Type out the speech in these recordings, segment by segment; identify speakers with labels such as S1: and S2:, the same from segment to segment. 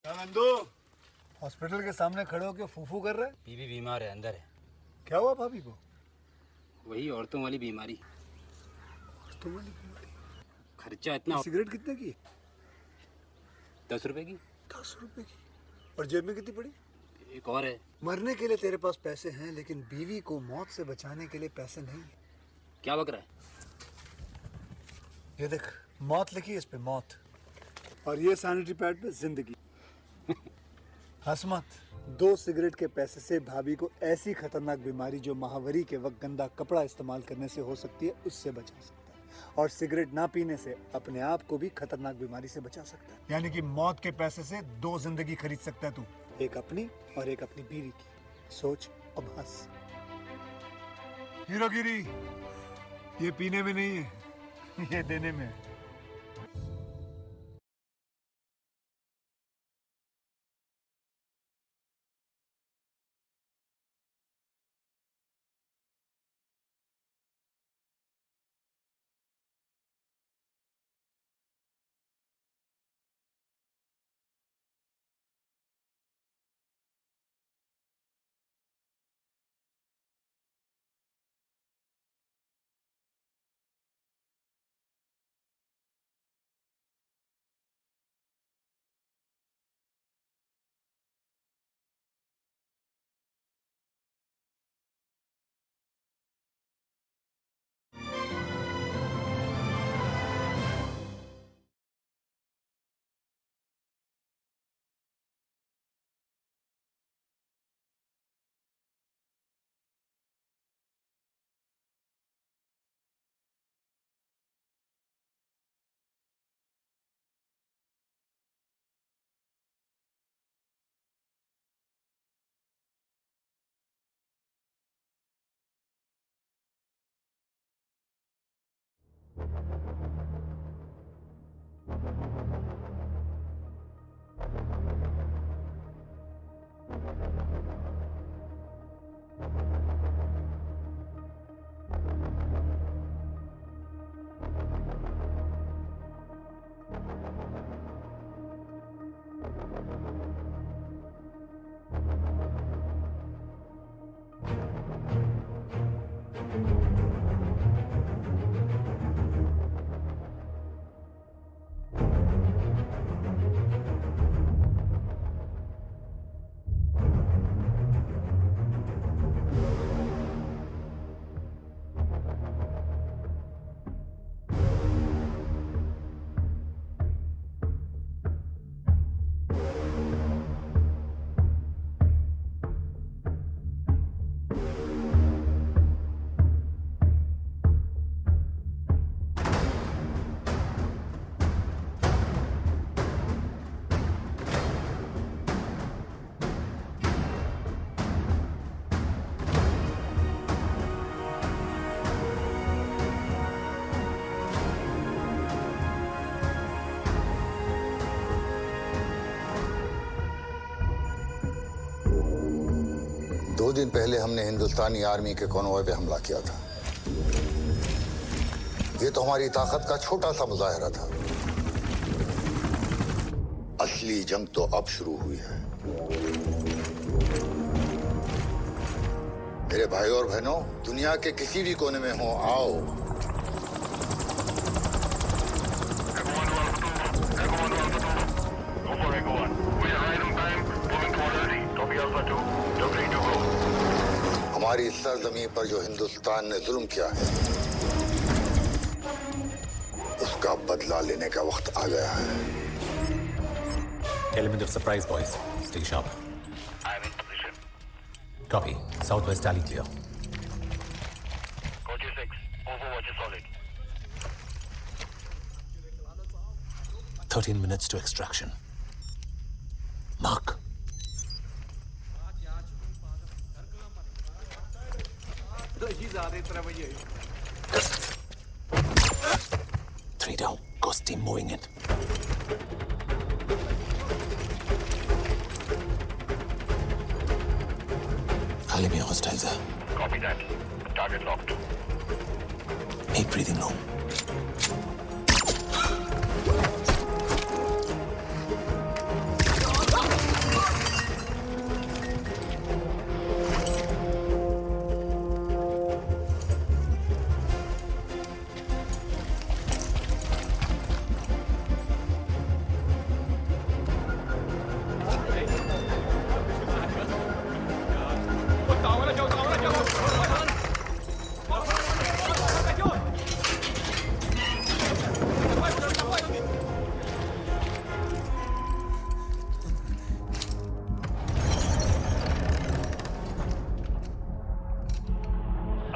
S1: Nandu hospital के सामने खड़े होकर फूफू कर रहे हैं।
S2: बीवी बीमार है, अंदर है।
S1: क्या हुआ भाभी को?
S2: वही औरतों वाली बीमारी।
S1: औरतों वाली बीमारी?
S2: खर्चा इतना।
S1: सिगरेट कितने की?
S2: 10 रुपए की।
S1: 10 रुपए की? और जेब में कितनी पड़ी?
S2: एक और है।
S1: मरने के लिए तेरे पास पैसे हैं, लेकिन बीवी को मौत से बचाने के लिए पैसे नहीं है।
S2: क्या बक रहा है?
S1: ये देख, मौत लिखी है इस पे, मौत। और ये सैनिटरी पैड पे जिंदगी। हंस मत। 2 सिगरेट के पैसे से भाभी को ऐसी खतरनाक बीमारी जो महावरी के वक्त गंदा कपड़ा इस्तेमाल करने से हो सकती है, उससे बचा सकता है। और सिगरेट ना पीने से अपने आप को भी खतरनाक बीमारी से बचा सकता है। यानी कि मौत के पैसे से 2 जिंदगी खरीद सकता है तू, एक अपनी और एक अपनी बीवी की। सोच अब हंस। हीरोगिरी ये पीने में नहीं है, ये देने में है।
S3: दो दिन पहले हमने हिंदुस्तानी आर्मी के कॉन्वॉय पे हमला किया था। ये तो हमारी ताकत का छोटा सा मुजाहिरा था। असली जंग तो अब शुरू हुई है। मेरे भाई और बहनों, दुनिया के किसी भी कोने में हो, आओ। हमारी सरजमीन पर जो हिंदुस्तान ने जुल्म किया है, उसका बदला लेने का वक्त आ गया है।
S4: Element of surprise, boys. Stay sharp.
S5: I am in position.
S4: Copy. Southwest alley clear.
S5: Code 6. Overwatch is solid.
S4: 13 minutes to extraction. Mark. Three down. Ghost team moving in. Alley में hostiles है.
S5: Copy that. Target locked.
S4: Make breathing room.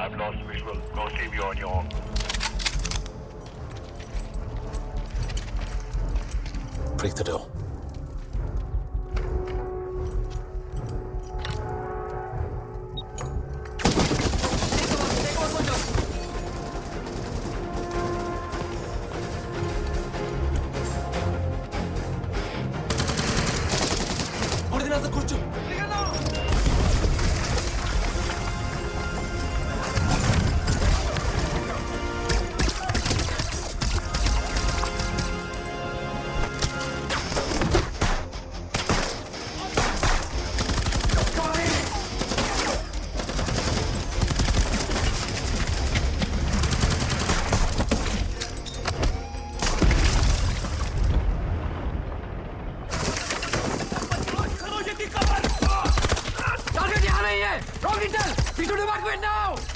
S5: I've lost visual. Go save you on your own.
S4: Break the door.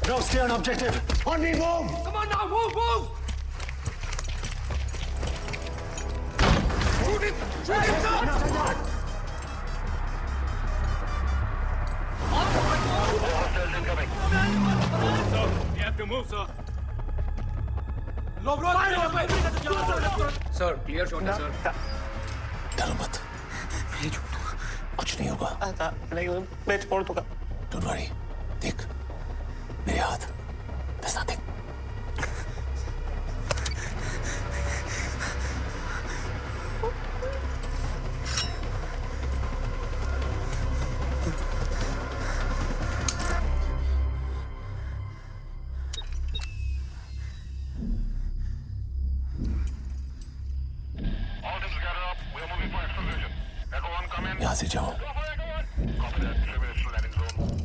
S6: No, stay on objective. On me, move!
S2: Come on now, move! Shoot him, sir!
S5: Hostiles incoming.
S2: Sir, you have to move, sir. Sir, clear shot है, sir.
S4: डरो मत। कुछ नहीं होगा।
S6: मैं छोड़ दूंगा।
S4: Don't worry. देख, मेरे हाथ। There's nothing.
S5: All teams gather up. We are moving for exfiltration. Echo 1, come in.
S4: यहाँ से जाओ।
S5: Copy that. 3 minutes to landing zone.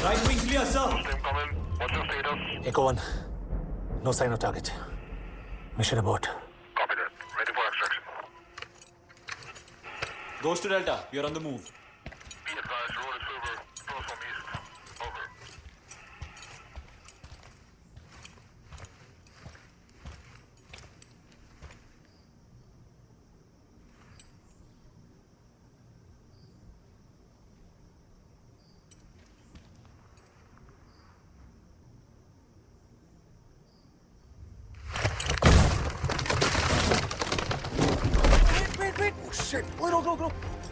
S6: Right wing clear, sir.
S5: Team, come in. What's your status?
S4: Echo 1. No sign of target. Mission abort.
S5: Copy that. Ready for extraction.
S6: Ghost to Delta. You're on the move.
S5: Be advised, road is silver. Close from east. Over.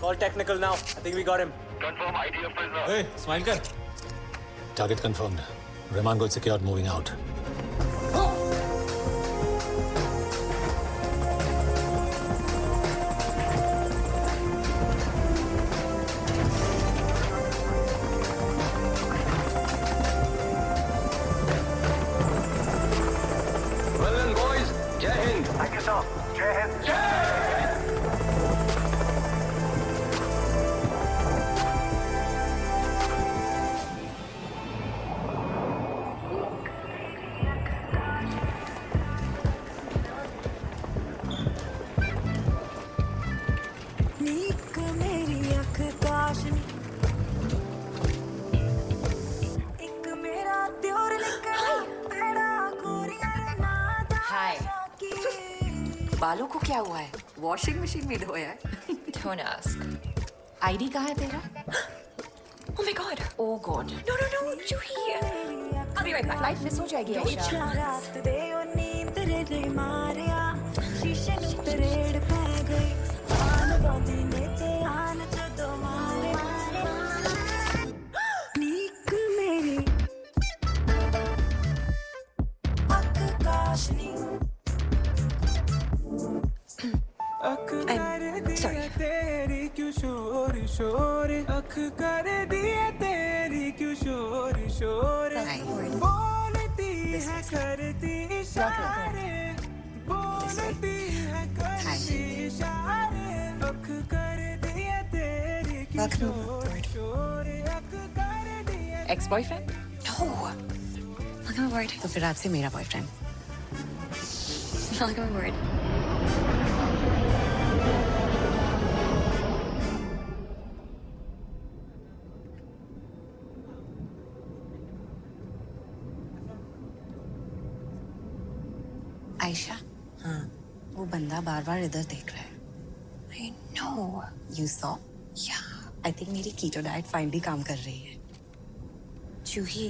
S6: Call technical now. I think we got him.
S5: Confirm ID of prisoner.
S6: Hey, smile kar.
S4: Target confirmed. Rahman got secured, moving out.
S2: Well done, boys. Jai Hind.
S5: Thank you, sir. Jai Hind.
S7: नीक मेरी अख काशनी एक मेरा त्योर निकला पैड़ा गोरियां ना
S8: हाय।
S7: की
S8: बालों को क्या हुआ है? वॉशिंग मशीन में धोया है?
S9: Don't ask.
S8: आईडी कहाँ है तेरा?
S9: Oh my god.
S8: Oh God.
S9: No, you here. I'll be right back.
S8: Flight miss हो जाएगी आयशा।
S7: रात दे ओ नींद रे रे मारिया शीशे नु तरेड़ पै गई आन बांधी ने ते आन जदों मारे नी
S10: अख कर दिए तेरी क्यों शोर शोर बोलती है करती इशारे बोलती है करती इशारे अख कर दिए तेरी क्यों शोर शोर अख कर दिए
S8: Ex-boyfriend?
S9: No. Look at my word.
S8: तो फिर आज से मेरा boyfriend.
S9: Look at my word.
S8: Ayesha, हाँ, वो बंदा बार-बार इधर देख रहा है।
S9: I know.
S8: You saw?
S9: Yeah.
S8: I think मेरी कीटो डाइट फाइनली काम कर रही है।
S9: जूही,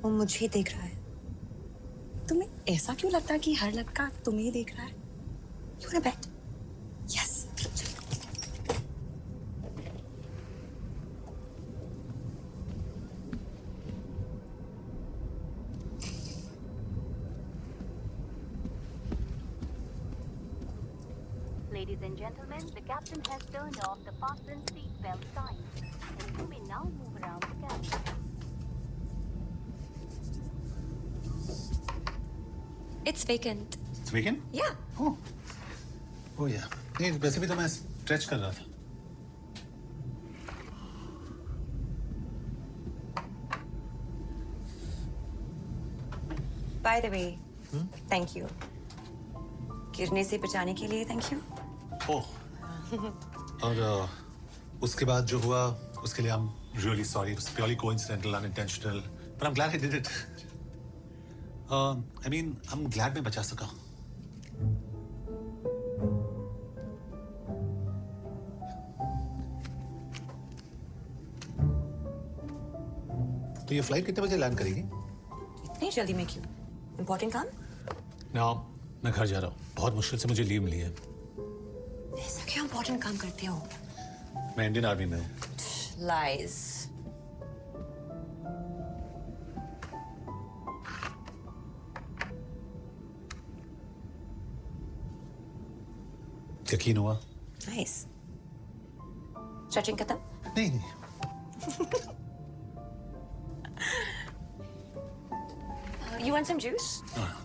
S8: वो मुझे देख रहा है। तुम्हें ऐसा क्यों लगता है कि हर लड़का तुम्हें देख रहा है?
S9: you wanna bet?
S8: Yes.
S11: Ladies and gentlemen, the captain has turned off the fasten seatbelt sign, and you may now move around the cabin.
S9: It's vacant.
S4: It's weekend?
S9: Yeah.
S4: Oh yeah. नहीं वैसे भी तो मैं stretch कर रहा था।
S9: By the way, thank you. गिरने से बचाने के लिए thank you.
S4: ओह। और उसके बाद जो हुआ उसके लिए I'm really sorry. It was purely coincidental, unintentional. But I'm glad I did it. I mean, I'm glad मैं बचा सका। तो ये फ्लाइट कितने बजे लैंड करेगी?
S9: इतनी जल्दी में क्यों? Important काम?
S4: ना, मैं घर जा रहा हूँ। बहुत मुश्किल से मुझे लीव मिली है।
S9: ऐसा क्या important काम करते हो?
S4: मैं इंडियन आर्मी में हूँ।
S9: Lies.
S4: यकीन हुआ?
S9: Nice. Stretching खत्म?
S4: नहीं।
S9: You want some juice?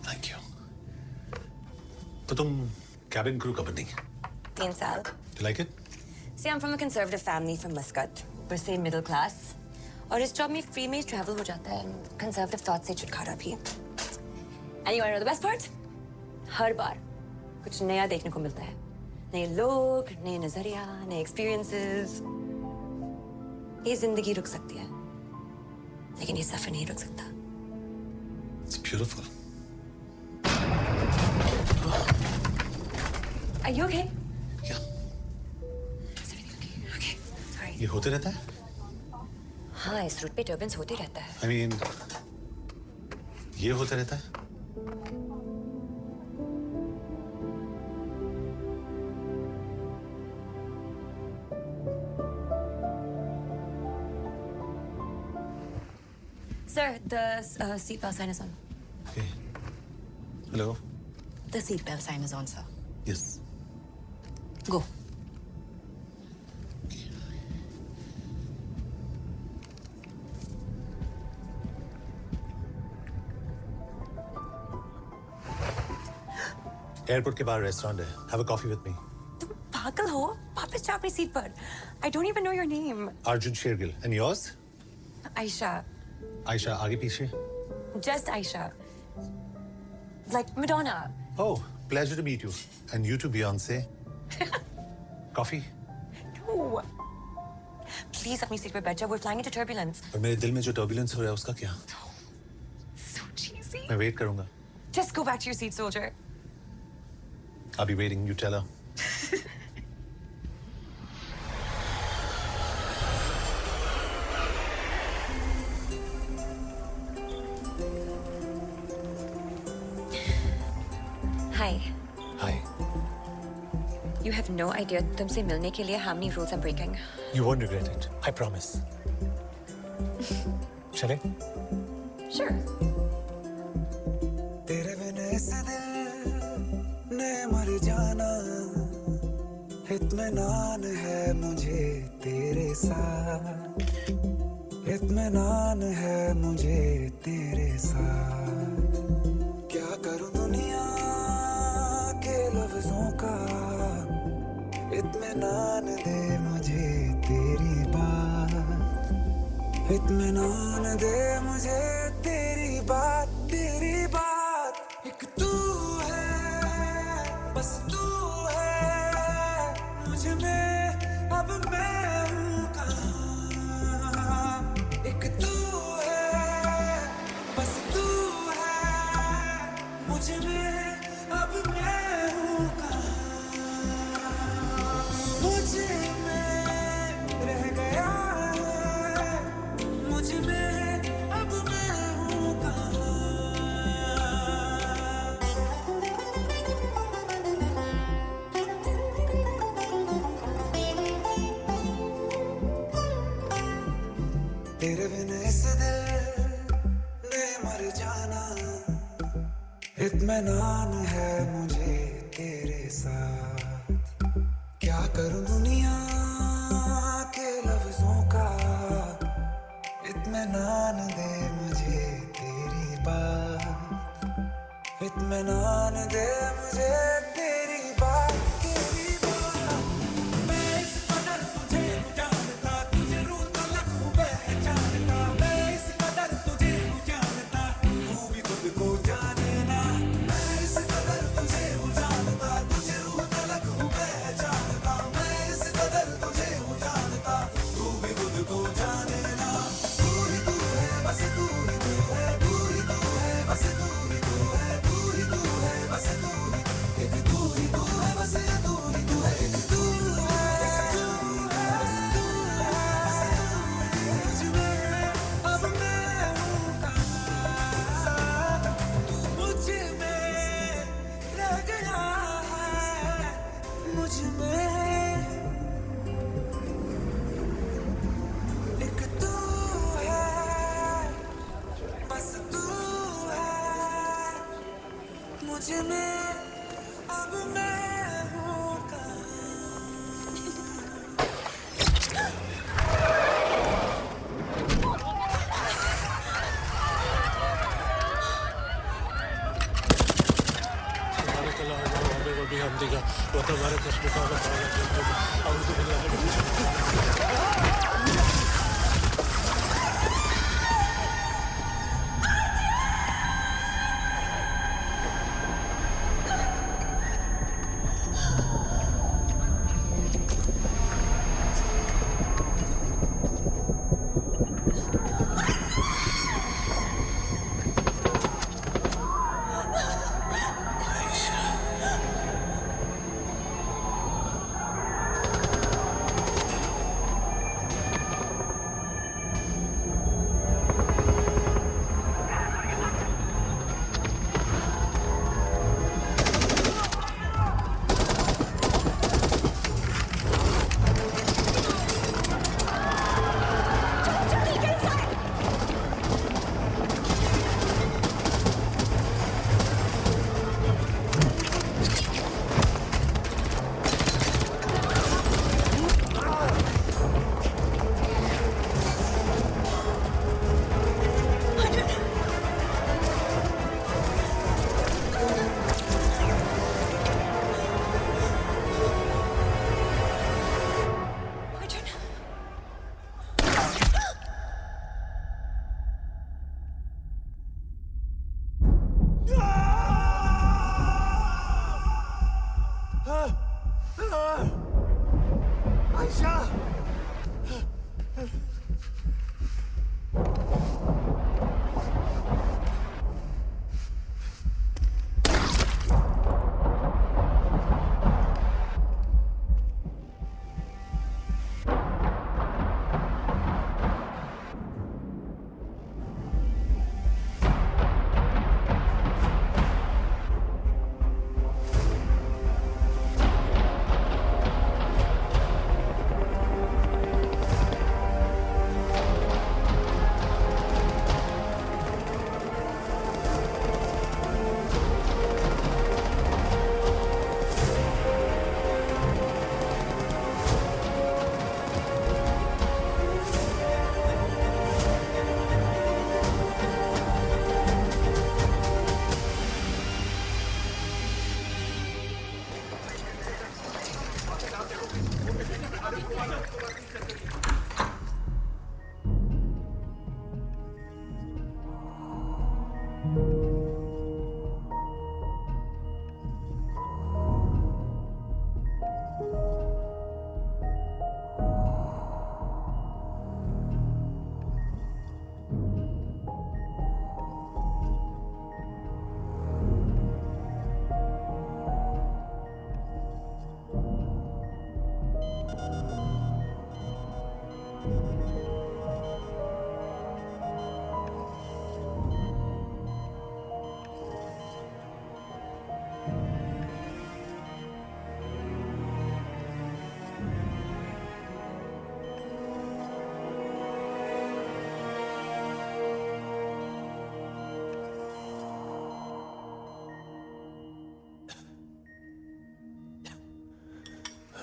S4: Thank you. तो तुम cabin crew कब बनी?
S9: 3 साल.
S4: You like it?
S9: See, I'm from a conservative family from Muscat. We're say middle class. और इस job में free में travel हो जाता है. Conservative thoughts से छुटकारा भी. And you wanna know the best part? हर बार कुछ नया देखने को मिलता है. नए लोग, नए नजरिया, नए experiences. ये जिंदगी रुक सकती है, लेकिन ये सफर नहीं रुक सकता.
S4: It's beautiful.
S9: Are you okay?
S4: Yeah.
S9: Is everything okay? Okay. Sorry.
S4: ये होते रहता है?
S9: हाँ, इस रूट पे टर्बुलेंस होते रहता है.
S4: I mean, ये होते रहता है?
S9: Sir, the seatbelt sign is on.
S4: Okay. Hello?
S8: The seatbelt sign is on, sir.
S4: Yes.
S8: Go.
S4: Airport के बाहर रेस्टोरेंट है. Have a coffee with me.
S9: तुम पागल हो? वापस जाओ अपनी सीट पर. I don't even know your name.
S4: Arjun Shergill. And yours?
S9: Aisha.
S4: Aisha, आगे पीछे.
S9: Just Aisha. Like Madonna.
S4: Oh, pleasure to meet you. And you too, Beyonce. Coffee?
S9: No. Please अपनी सीट पर बैठ जाओ. We're flying into turbulence.
S4: और मेरे दिल में जो turbulence हो रहा है उसका क्या?
S9: So cheesy.
S4: मैं वेट करूंगा.
S9: Just go back to your seat, soldier.
S4: I'll be waiting. You tell her.
S9: Hi.
S4: Hi.
S9: You have no idea तुमसे मिलने के लिए how many rules I'm breaking.
S4: You won't regret it. I promise. चले?
S9: Sure.
S10: तेरे बिना इस दिल ने मर जाना इत्मीनान है मुझे तेरे साथ, इत्मीनान है मुझे तेरे साथ। क्या करूं दुनिया के लफ्जों का, इत्मीनान दे मुझे तेरी बात, इत्मीनान दे मुझे तेरी बात, तेरी बात। एक तू है, बस तू है मुझ में, अब मैं हूँ कहाँ। एक तू है, बस तू है मुझ में, अब मैं हूँ कहाँ। मुझ में रह गया है, मुझ में अब मैं हूँ कहाँ। तेरे बिन इस दिल ने मर जाना, इत्मीनान है मुझे तेरे साथ। क्या करूं दुनिया के लफ्जों का, इत्मीनान दे मुझे तेरी बात, इत्मीनान दे मुझे तेरी बात, तेरी बात। मैं इस कदर तुझे जानता, तुझे रूठा लगूं पहचानता। मैं इस कदर तुझे जानता, तू भी खुद को जाने ना। मैं इस कदर तुझे जानता, तुझे रूठा लगूं पहचानता। मैं इस कदर तुझे जानता, तू भी खुद को जाने ना। तू ही तू है, बस तू ही तू है, तू ही तू है, बस तू ही तू है, तू ही तू है, बस तू ही, एक तू ही तू है, बस तू ही तू है, एक तू है, एक तू है, बस तू है, मुझ में अब मैं हूँ कहाँ। तू मुझ में रह गया है, मुझ में एक तू है, बस तू है मुझ में, अब मैं हूँ कहाँ।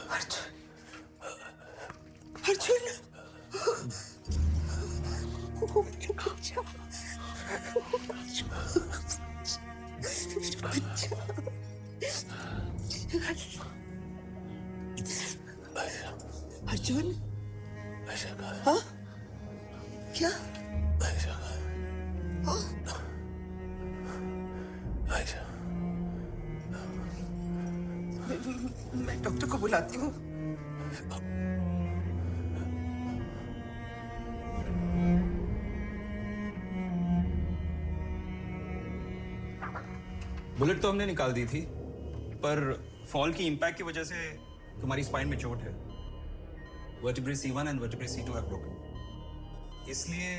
S10: अर्जुन अर्जुन हाँ क्या मैं डॉक्टर को बुलाती हूँ।
S12: बुलेट तो हमने निकाल दी थी, पर फॉल की इंपैक्ट की वजह से तुम्हारी स्पाइन में चोट है। Vertebrae C1 and vertebrae C2 है ब्रोकन, इसलिए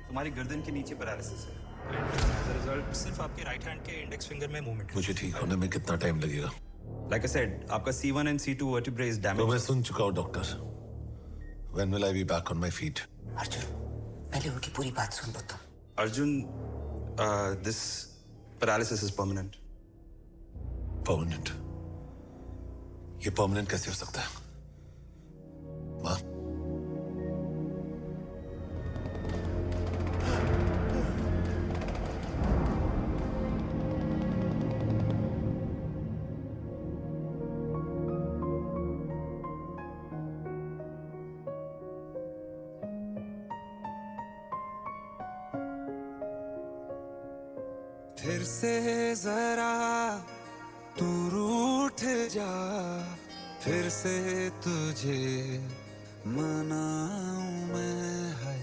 S12: तुम्हारी गर्दन के नीचे पैरालिसिस है। एज अ रिजल्ट सिर्फ आपके राइट हैंड के इंडेक्स फिंगर में मूवमेंट है।
S4: मुझे ठीक होने में कितना टाइम लगेगा?
S12: लाइक आई सेड, आपका C1 and C2 vertebrae is damage.
S4: तो मैं सुन चुका हूँ doctor. When will I be back on my feet?
S10: Arjun पहले उनकी पूरी बात सुन लो तुम।
S12: Arjun, this paralysis is permanent.
S4: Permanent? ये परमानेंट कैसे हो सकता है? माँ?
S10: फिर से जरा तू रूठ जा, फिर से तुझे मनाऊं मैं है।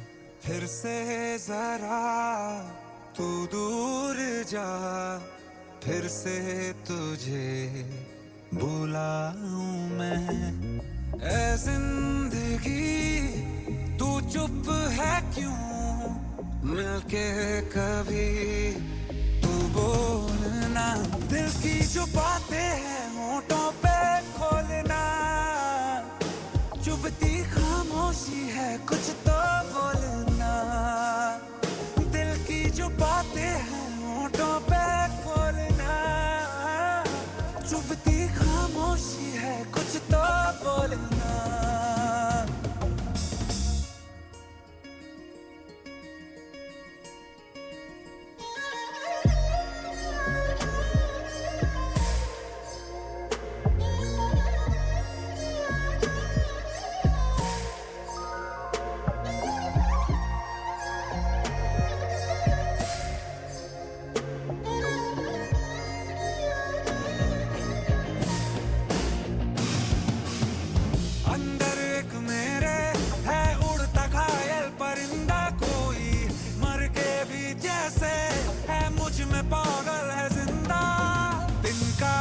S10: फिर से जरा तू दूर जा, फिर से तुझे बुलाऊं मैं। ऐ जिंदगी तू चुप है क्यों, मिलके कभी बोलना। दिल की जो बातें हैं होठों पे खोलना, चुभती खामोशी है कुछ तो बोलना। दिल की जो बातें हैं होठों पे खोलना, चुभती खामोशी है कुछ तो बोलना। पागल है जिंदा तिनका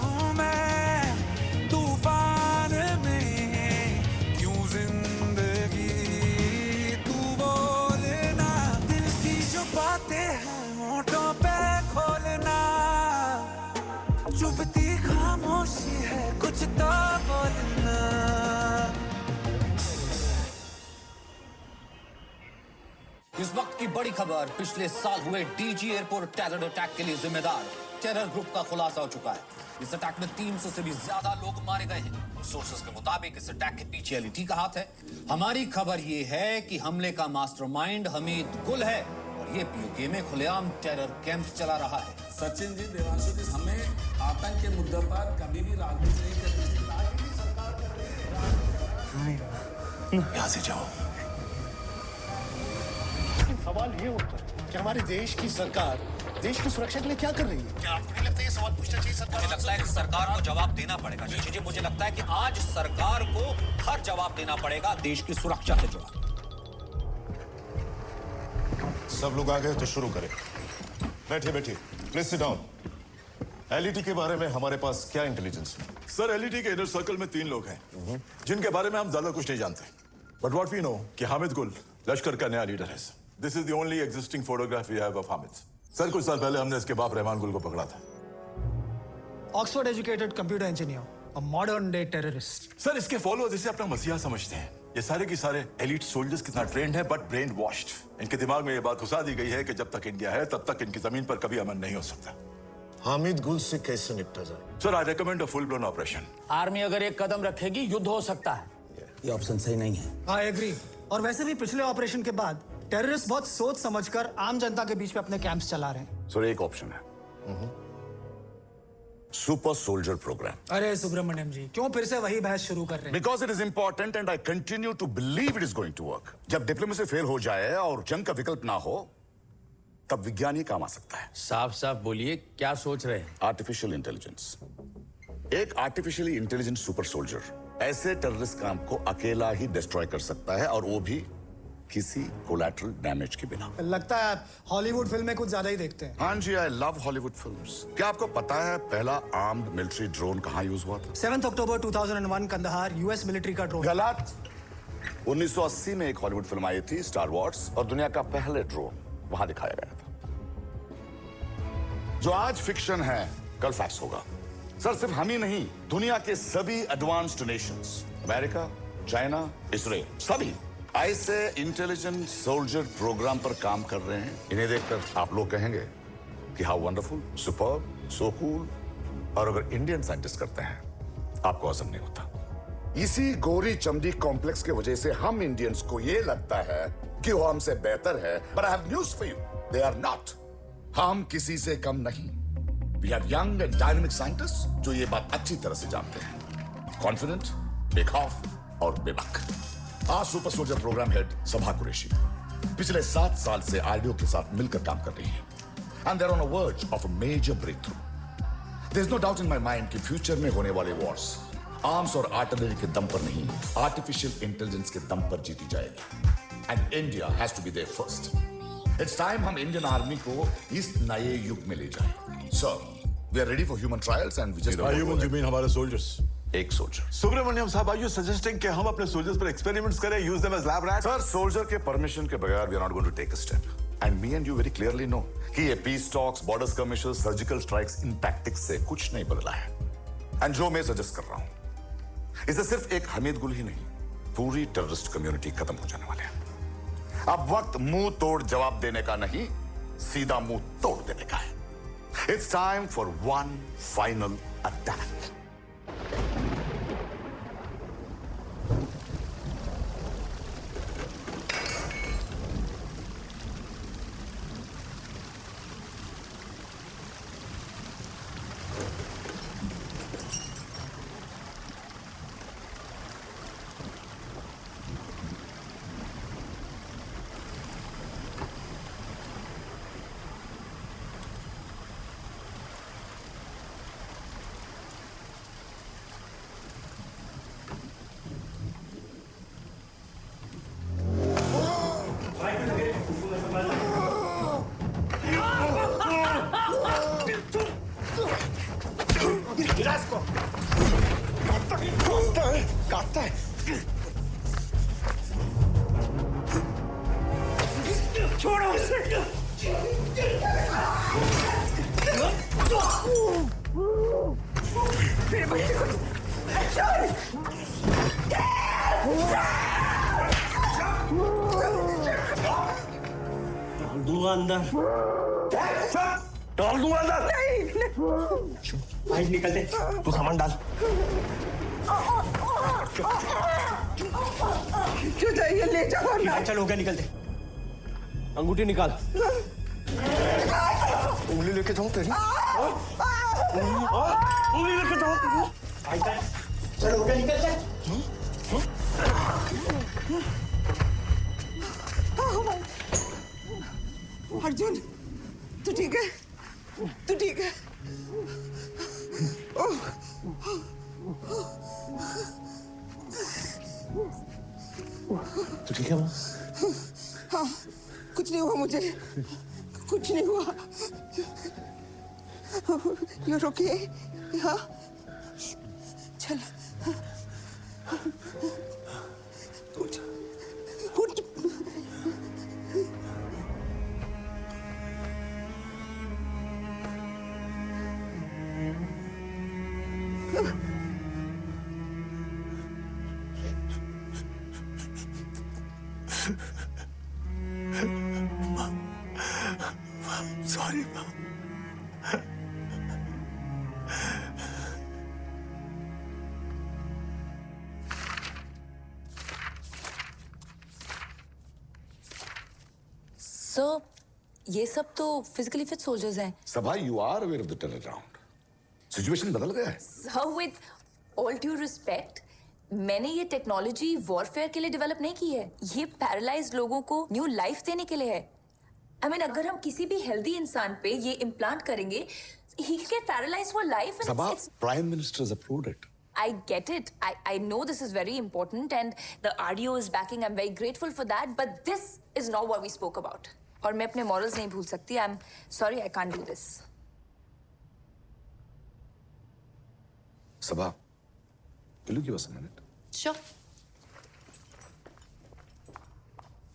S10: हूँ मैं तूफान में, क्यों जिंदगी तू बोलना। दिल की जो बातें हैं होठों पे खोलना, चुभती खामोशी है कुछ तो बोलना।
S13: इस वक्त की बड़ी खबर, पिछले साल हुए डीजी एयरपोर्ट टेरर अटैक के लिए जिम्मेदार टेरर ग्रुप का खुलासा हो चुका है। इस अटैक में 300 से भी ज्यादा लोग मारे गए हैं। सोर्सेस के मुताबिक इस अटैक के पीछे एलईटी का हाथ है। हमारी खबर ये है कि हमले का मास्टरमाइंड हमीद गुल है और ये पीओके में खुलेआम टेरर कैंप चला रहा है।
S14: सचिन जी, देवांशु जी, हमें आतंक के मुद्दे पर कभी भी राजनीति नहीं करनी चाहिए। सरकार
S4: यहाँ से जाओ।
S15: सवाल ये उठता है कि हमारे देश की सरकार देश की सुरक्षा के लिए क्या कर रही है? क्या आपको नहीं लगता ये सवाल पूछना चाहिए सरकार?
S13: मुझे लगता है कि सरकार को जवाब देना पड़ेगा। जी, मुझे लगता है कि आज सरकार को हर जवाब देना पड़ेगा देश की सुरक्षा से जुड़ा।
S16: सब लोग आ गए तो शुरू करें। बैठिए बैठिए, प्लीज सिट डाउन। एलईटी के बारे में हमारे पास क्या इंटेलिजेंस है?
S17: सर, एलईटी के इनर सर्कल में 3 लोग हैं जिनके बारे में हम ज्यादा कुछ नहीं जानते, बट व्हाट वी नो कि हामिद गुल लश्कर का नया लीडर है। This is the only existing photograph we have of Hamid. Sir, कुछ साल पहले हमने इसके बाप रहमान गुल को पकड़ा था।
S18: Oxford educated computer engineer, a modern day terrorist.
S17: Sir, इसके फॉलोअर्स इसे अपना मसीहा समझते हैं। ये सारे की सारे एलीट सोल्जर्स कितना ट्रेंड है बट ब्रेन वॉश्ड। इनके दिमाग में ये बात घुसा दी गई है कि जब तक इंडिया है तब तक इनकी जमीन पर कभी अमन नहीं हो सकता।
S16: हामिद गुल से कैसे निपटा जाए?
S17: Sir, I recommend a full-blown operation.
S13: Army अगर एक कदम रखेगी युद्ध हो सकता है। ये ऑप्शन सही नहीं है।
S18: I agree. और वैसे भी पिछले ऑपरेशन के बाद टेररिस्ट बहुत सोच समझकर आम जनता के बीच में अपने कैंप्स चला रहे हैं।
S19: सर, एक ऑप्शन है, सुपर सोल्जर प्रोग्राम।
S18: अरे सुब्रमण्यम जी, क्यों फिर से वही बहस शुरू कर रहे हैं?
S19: Because it is important and I continue to believe it is going to work. जब डिप्लोमेसी फेल हो जाए और जंग का विकल्प ना हो, तब विज्ञान ही काम आ सकता है।
S13: साफ साफ बोलिए, क्या सोच रहे हैं?
S19: Artificial intelligence. एक आर्टिफिशियली इंटेलिजेंट सुपर सोल्जर ऐसे टेररिस्ट कैंप को अकेला ही डिस्ट्रॉय कर सकता है, और वो भी किसी कोलैटरल डैमेज के बिना।
S18: लगता है आप हॉलीवुड फिल्में कुछ ज्यादा ही देखते हैं।
S19: हाँ जी, आई लव हॉलीवुड फिल्म्स। क्या आपको पता है पहला आर्म्ड मिलिट्री ड्रोन कहाँ यूज हुआ था?
S18: 7 अक्टूबर 2001 कंदहार, यूएस मिलिट्री का ड्रोन।
S19: गलत। 1980 में एक हॉलीवुड फिल्म आई थी, स्टार वॉर्स, और दुनिया का पहले ड्रोन वहां दिखाया गया था। जो आज फिक्शन है, कल फैक्ट्स होगा। सर, सिर्फ हम ही नहीं, दुनिया के सभी advanced Nations, America, China, Israel, सभी ऐसे इंटेलिजेंट सोल्जर प्रोग्राम पर काम कर रहे हैं। इन्हें देखकर आप लोग कहेंगे कि how wonderful, superb, so cool. और अगर इंडियन साइंटिस्ट करते हैं, आपको हजम नहीं होता। इसी गोरी चमड़ी कॉम्प्लेक्स की वजह से हम इंडियंस को ये लगता है कि वो हमसे बेहतर है। But I have news for you, they are not. हम किसी से कम नहीं। We have young and dynamic scientist जो ये बात अच्छी तरह से जानते हैं। कॉन्फिडेंट, बेखौफ और बेबाक। आज सुपर सोल्जर प्रोग्राम हेड सभा कुरैशी पिछले 7 साल से आरडीओ के साथ मिलकर काम कर रही है, and they are on a verge of a major breakthrough. There is no doubt in my mind कि फ्यूचर में होने वाले वॉर्स आर्म्स और आर्टिलरी के दम पर नहीं, आर्टिफिशियल इंटेलिजेंस के दम पर जीती जाएगी। And India has to be there first. It's time हम इंडियन आर्मी को इस नए युग में ले जाएं। Sir, we are ready for human trials and we just
S17: You mean हमारे soldiers?
S19: एक सोल्जर।
S17: सुब्रमण्यम साहब, are you suggesting कि हम अपने soldiers पर experiments करें, use them as lab rats?
S19: Sir, soldier के परमिशन के बगैर we are not going to take a step. And me and you very clearly know कि ये peace talks, border skirmishes, surgical strikes इन tactics से कुछ नहीं बदला है। एंड जो मैं सजेस्ट कर रहा हूं, इसे सिर्फ एक हमीद गुल ही नहीं, पूरी टेररिस्ट कम्युनिटी खत्म हो जाने वाले हैं। अब वक्त मुंह तोड़ जवाब देने का नहीं, सीधा मुंह तोड़ देने का है। It's time for one final attack.
S15: काटता है। छोड़ो उसे। मेरे बच्चे को डाल दूंगा अंदर। डाल दूंगा अंदर। नहीं निकल दे, तू सामान डाल। क्यों चाहिए, ले जाओ। चल हो गया, निकल दे। अंगूठी निकाल। उंगली लेके जाऊं तेरी? उंगली लेके जाऊं? चल हो गया, निकल चल।
S20: अर्जुन, तू ठीक है? तू ठीक है?
S15: तू ठीक है माँ?
S20: हाँ, कुछ नहीं हुआ मुझे, कुछ नहीं हुआ। You're okay? हाँ, चल। उठ, उठ।
S15: Sorry, Mom.
S9: सर, ये सब तो फिजिकली फिट सोल्जर्स हैं।
S19: सभा, you are aware of the turnaround. Situation बदल गया है।
S9: Sir, with all due respect, मैंने ये टेक्नोलॉजी वॉरफेयर के लिए डेवलप नहीं की है। ये पैरालाइज्ड लोगों को न्यू लाइफ देने के लिए है। I mean, अगर हम किसी भी हेल्दी इंसान पे ये इम्प्लांट करेंगे, he can get paralyzed for life. And
S19: सभा, prime minister has approved it.
S9: I get it. I know this is very important and the RDO is backing. I'm very grateful for that. But this is not what we spoke about. और मैं अपने morals नहीं भूल सकती. I'm sorry, I can't do this.
S19: Sabha, will you give us a minute?
S9: Sure.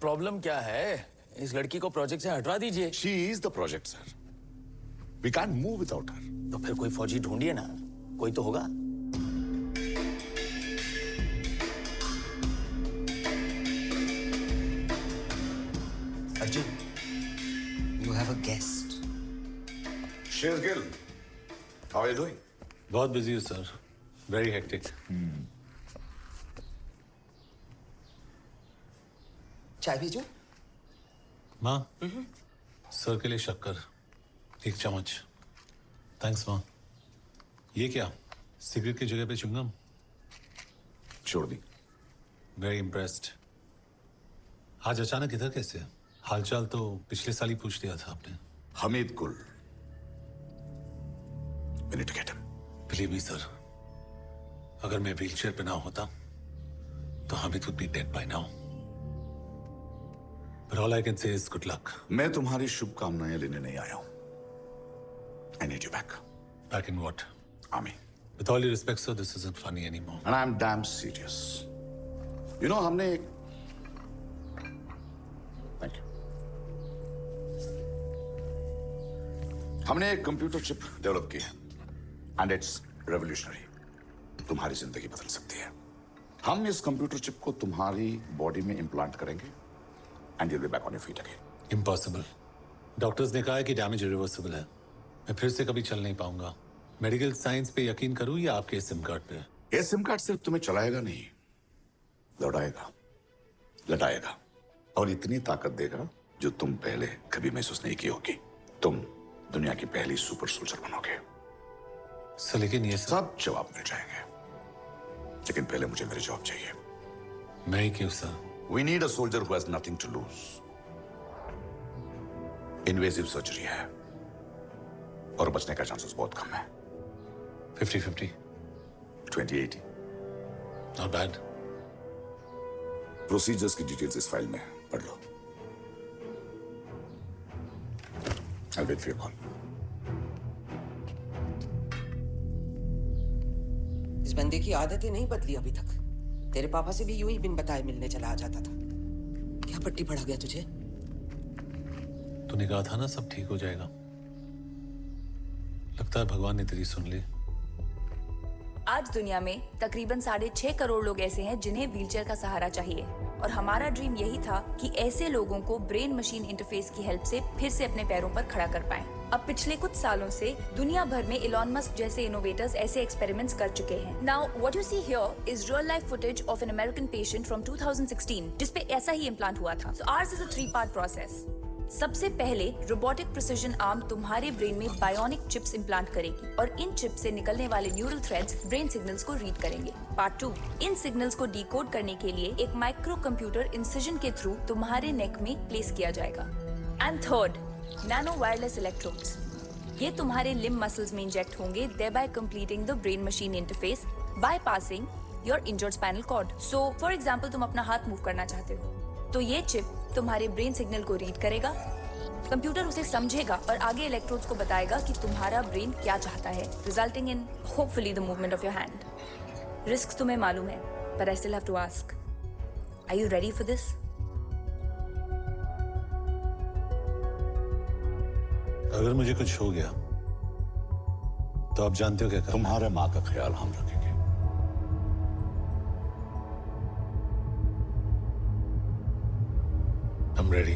S13: Problem क्या है? इस लड़की को प्रोजेक्ट से हटवा दीजिए।
S19: She is the project, sir. We can't move without her.
S13: तो फिर कोई फौजी ढूंढिए ना, कोई तो होगा।
S21: Arjun, you have a guest.
S19: Shears Gill, how are you doing?
S4: बहुत बिजी हूँ सर, वेरी हेक्टिक।
S21: चाय पीजो?
S4: माँ, सर के लिए शक्कर, 1 चम्मच। थैंक्स माँ। ये क्या, सिगरेट की जगह पे च्युइंगम?
S19: छोड़ दी।
S4: Very impressed. आज अचानक इधर कैसे? हालचाल तो पिछले साल ही पूछ लिया था आपने।
S19: Hamid Gul. We need to get him.
S4: Believe me, sir. अगर मैं व्हीलचेयर पे ना होता, तो Hamid would be dead by now. But all I can say is good luck.
S19: मैं तुम्हारी शुभकामनाएं लेने नहीं आया हूं। I need you back.
S4: Back in what?
S19: Army.
S4: With all due respect, sir, this isn't funny anymore.
S19: And I'm damn serious. You know, हमने एक... Thank you. हमने एक कंप्यूटर चिप डेवलप की है एंड इट्स रेवोल्यूशनरी। तुम्हारी जिंदगी बदल सकती है। हम इस कंप्यूटर चिप को तुम्हारी बॉडी में इम्प्लांट करेंगे and you will be back on your feet again.
S4: Impossible. Doctors ने कहा है कि डैमेज इरिवर्सिबल है। मैं फिर से कभी चल नहीं पाऊंगा। मेडिकल साइंस पे यकीन करूं या आपके सिम कार्ड पे?
S19: ये सिम कार्ड सिर्फ तुम्हें चलाएगा नहीं, दौड़ाएगा, लटाएगा और इतनी ताकत देगा जो तुम पहले कभी महसूस नहीं की होगी। तुम दुनिया की पहली सुपर सोल्जर बनोगे।
S4: सर, लेकिन ये
S19: सब जवाब मिल जाएंगे, लेकिन पहले मुझे मेरी जॉब चाहिए।
S4: मैं ही क्यों sir?
S19: We need a soldier who has nothing to lose. Invasive surgery है और बचने का चांसेस बहुत कम है।
S4: 50-50.
S19: 20-80.
S4: Not bad.
S19: प्रोसीजर्स की डिटेल्स इस फाइल में है, पढ़ लो। I'll wait for your call.
S20: इस बंदे की आदतें नहीं बदली अभी तक। तेरे पापा से भी यूं ही बिन बताए मिलने चला आ जाता था। क्या पट्टी पड़ा गया तुझे?
S4: तूने कहा था ना सब ठीक हो जाएगा। लगता है भगवान ने तेरी सुन ली।
S9: आज दुनिया में तकरीबन 6.5 करोड़ लोग ऐसे हैं जिन्हें व्हीलचेयर का सहारा चाहिए और हमारा ड्रीम यही था कि ऐसे लोगों को ब्रेन मशीन इंटरफेस की हेल्प से फिर से अपने पैरों पर खड़ा कर पाएं। अब पिछले कुछ सालों से दुनिया भर में इलॉन मस्क जैसे इनोवेटर्स ऐसे एक्सपेरिमेंट्स कर चुके हैं। Now what you see here is real life footage of an American patient from 2016 जिसपे ऐसा ही इम्प्लांट हुआ था। So ours is a 3-part process. सबसे पहले रोबोटिक प्रिसिजन आर्म तुम्हारे ब्रेन में बायोनिक चिप्स इम्प्लांट करेगी और इन चिप्स से निकलने वाले न्यूरल थ्रेड्स ब्रेन सिग्नल्स को रीड करेंगे। पार्ट 2, इन सिग्नल्स को डिकोड करने के लिए एक माइक्रो कंप्यूटर इंसिजन के थ्रू तुम्हारे नेक में प्लेस किया जाएगा। And third, nano wireless electrodes. ये तुम्हारे लिम्ब मसल्स में इंजेक्ट होंगे, thereby completing the brain machine interface bypassing your injured spinal cord. So, for example, तुम अपना हाथ मूव करना चाहते हो, तो ये चिप तुम्हारे ब्रेन सिग्नल को रीड करेगा, कंप्यूटर उसे समझेगा और आगे इलेक्ट्रोड्स को बताएगा कि तुम्हारा ब्रेन क्या चाहता है, resulting in hopefully the movement of your hand. Risk तुम्हें मालूम है, but I still have to ask, are you ready for this?
S4: अगर मुझे कुछ हो गया तो आप जानते हो क्या करना?
S19: तुम्हारे माँ का ख्याल हम रखेंगे।
S4: I'm ready.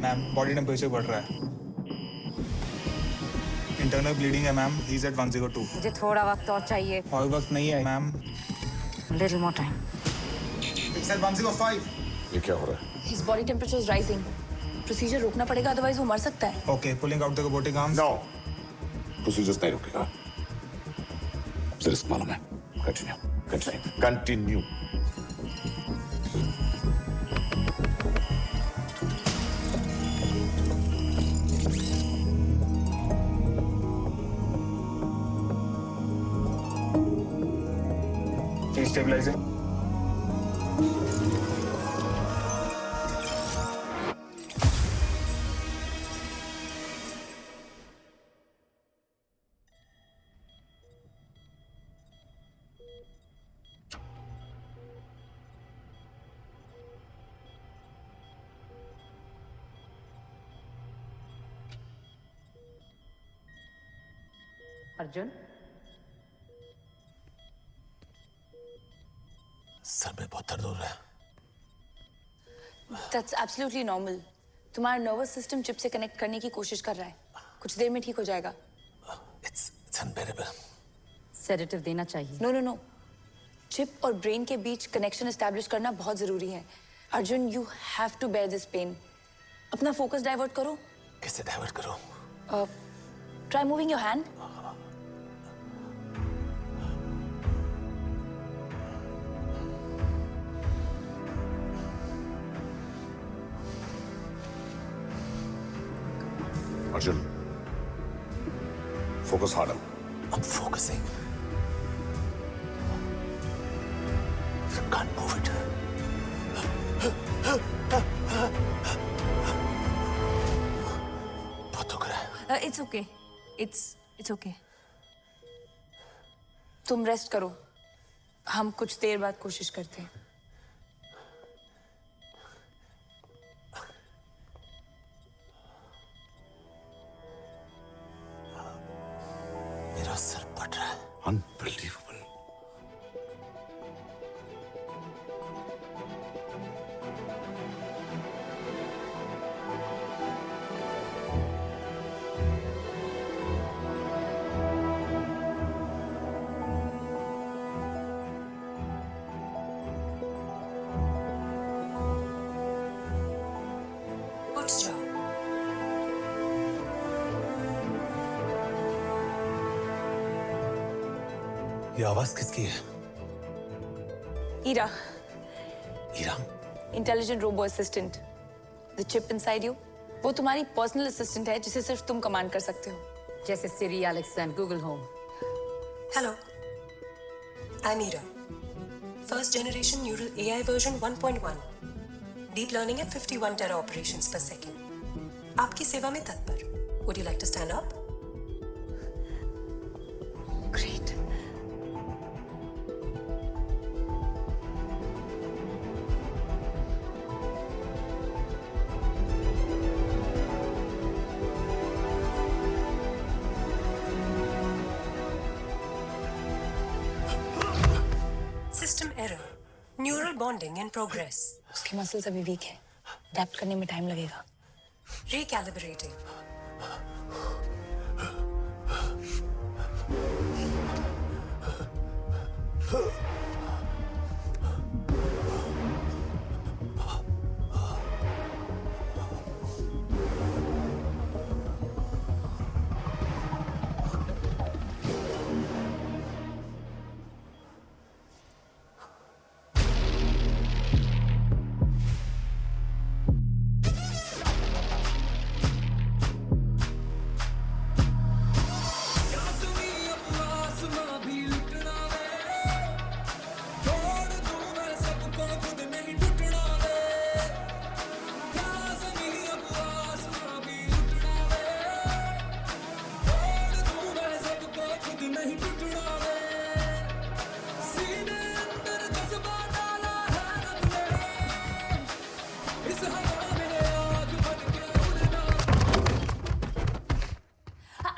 S1: Ma'am body temperature बढ़ रहा है। इंटरनल ब्लीडिंग है मैम। He is at 102।
S9: मुझे थोड़ा वक्त और चाहिए।
S1: और वक्त नहीं है ma'am.
S9: Little more time.
S1: It's at 105।
S19: ये क्या हो रहा है?
S22: His body temperature is rising. Procedure रोकना पड़ेगा, अदरवाइज वो मर सकता है।
S1: Okay, pulling out the robotic arms.
S19: No, procedure नहीं रुकेगा। रिस्क मालूम है। कंटिन्यू।
S1: Stabilizing.
S22: अर्जुन,
S4: सर में बहुत दर्द हो रहा है।
S22: That's absolutely normal. तुम्हारा नर्वस सिस्टम चिप से कनेक्ट करने की कोशिश कर रहा है। कुछ देर में ठीक हो जाएगा।
S4: It's unbearable.
S22: सेडेटिव देना चाहिए। नो नो नो, चिप और ब्रेन के बीच कनेक्शन एस्टैब्लिश करना बहुत जरूरी है। Arjun, you have to bear this pain. अपना फोकस डाइवर्ट करो।
S4: कैसे डाइवर्ट करो?
S22: Try moving your hand.
S19: Arjun, focus harder.
S4: I'm focusing. You can't move it. बहुत दुख रहा है।
S22: It's okay. It's okay. तुम रेस्ट करो। हम कुछ देर बाद कोशिश करते हैं।
S4: मेरा सर फट रहा है।
S19: Unbelievable.
S22: उठ जाओ।
S4: ये आवाज किसकी है?
S22: Ira,
S4: Ira?
S22: Intelligent robo assistant. The chip inside you, वो तुम्हारी पर्सनल असिस्टेंट है जिसे सिर्फ तुम कमांड कर सकते हो।
S23: जैसे Siri, Alexa and Google Home.
S22: Hello, I am Ira. First generation neural AI version 1.1। Deep learning at 51 tera operations per second. आपकी सेवा में तत्पर। Would you like to stand up? Great. System error, neural bonding in progress. उसके muscles अभी weak है, adapt करने में time लगेगा। रिकैलिब्रेटिंग।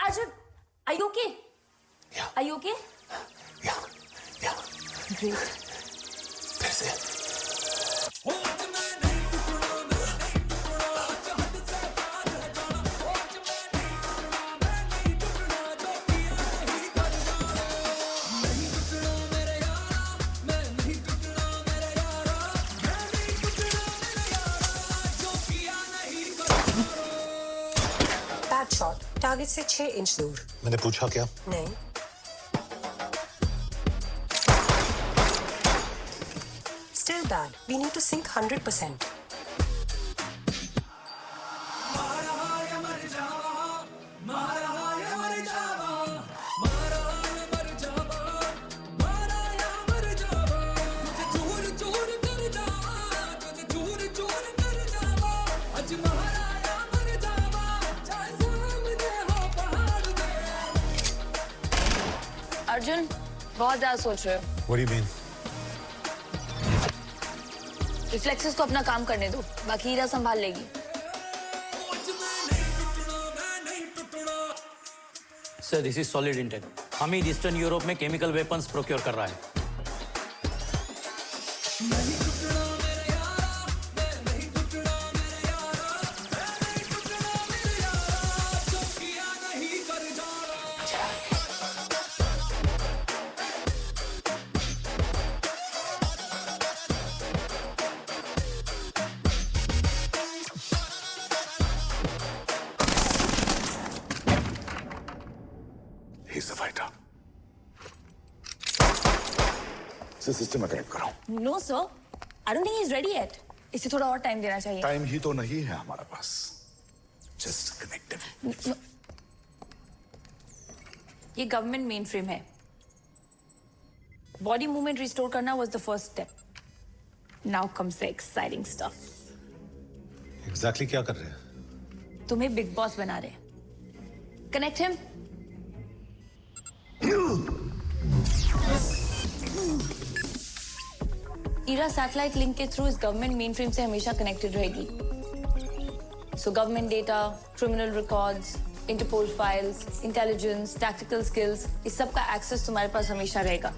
S22: Arjun, are you okay?
S4: Yeah.
S22: Are you okay?
S4: Yeah.
S22: Great.
S4: फिर से।
S22: शॉट टारगेट से 6 इंच दूर।
S4: मैंने पूछा क्या?
S22: नहीं। Still bad. We need to sink 100%.
S9: Arjun, बहुत ज्यादा सोच रहे हो।
S4: What do you mean?
S9: Reflexes को अपना काम करने दो, बाकी हीरा संभाल लेगी।
S2: Sir, this is solid Intel. Hamid eastern Europe में केमिकल वेपन्स प्रोक्योर कर रहा है।
S19: He's the fighter. सिस्टम में कनेक्ट करो।
S9: No sir, I don't think he's ready yet. इसे थोड़ा और टाइम देना चाहिए।
S19: टाइम ही तो नहीं है हमारे पास। Just connect him.
S9: ये गवर्नमेंट मेन फ्रेम है। बॉडी मूवमेंट रिस्टोर करना was the first step. Now comes the exciting stuff.
S4: Exactly क्या कर रहे हैं?
S9: तुम्हें बिग बॉस बना रहे हैं। Connect him. Ira satellite link के थ्रू इस गवर्नमेंट मेन फ्रेम से हमेशा कनेक्टेड रहेगी। So government data, criminal records, Interpol files, intelligence, tactical skills, इस सब का एक्सेस तुम्हारे पास हमेशा रहेगा।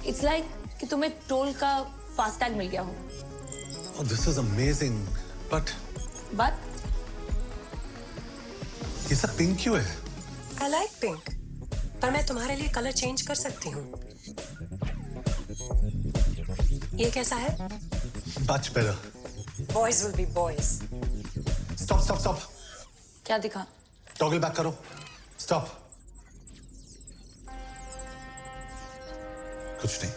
S9: इट्स लाइक कि तुम्हें टोल का फास्ट टैग मिल गया हो।
S4: Oh, this is amazing, but ये सब पिंक क्यों है?
S22: I like pink. पर मैं तुम्हारे लिए कलर चेंज कर सकती हूँ। ये कैसा है?
S4: Much better.
S22: Boys will be boys.
S4: Stop.
S9: क्या दिखा?
S4: Toggle back करो। Stop. कुछ नहीं।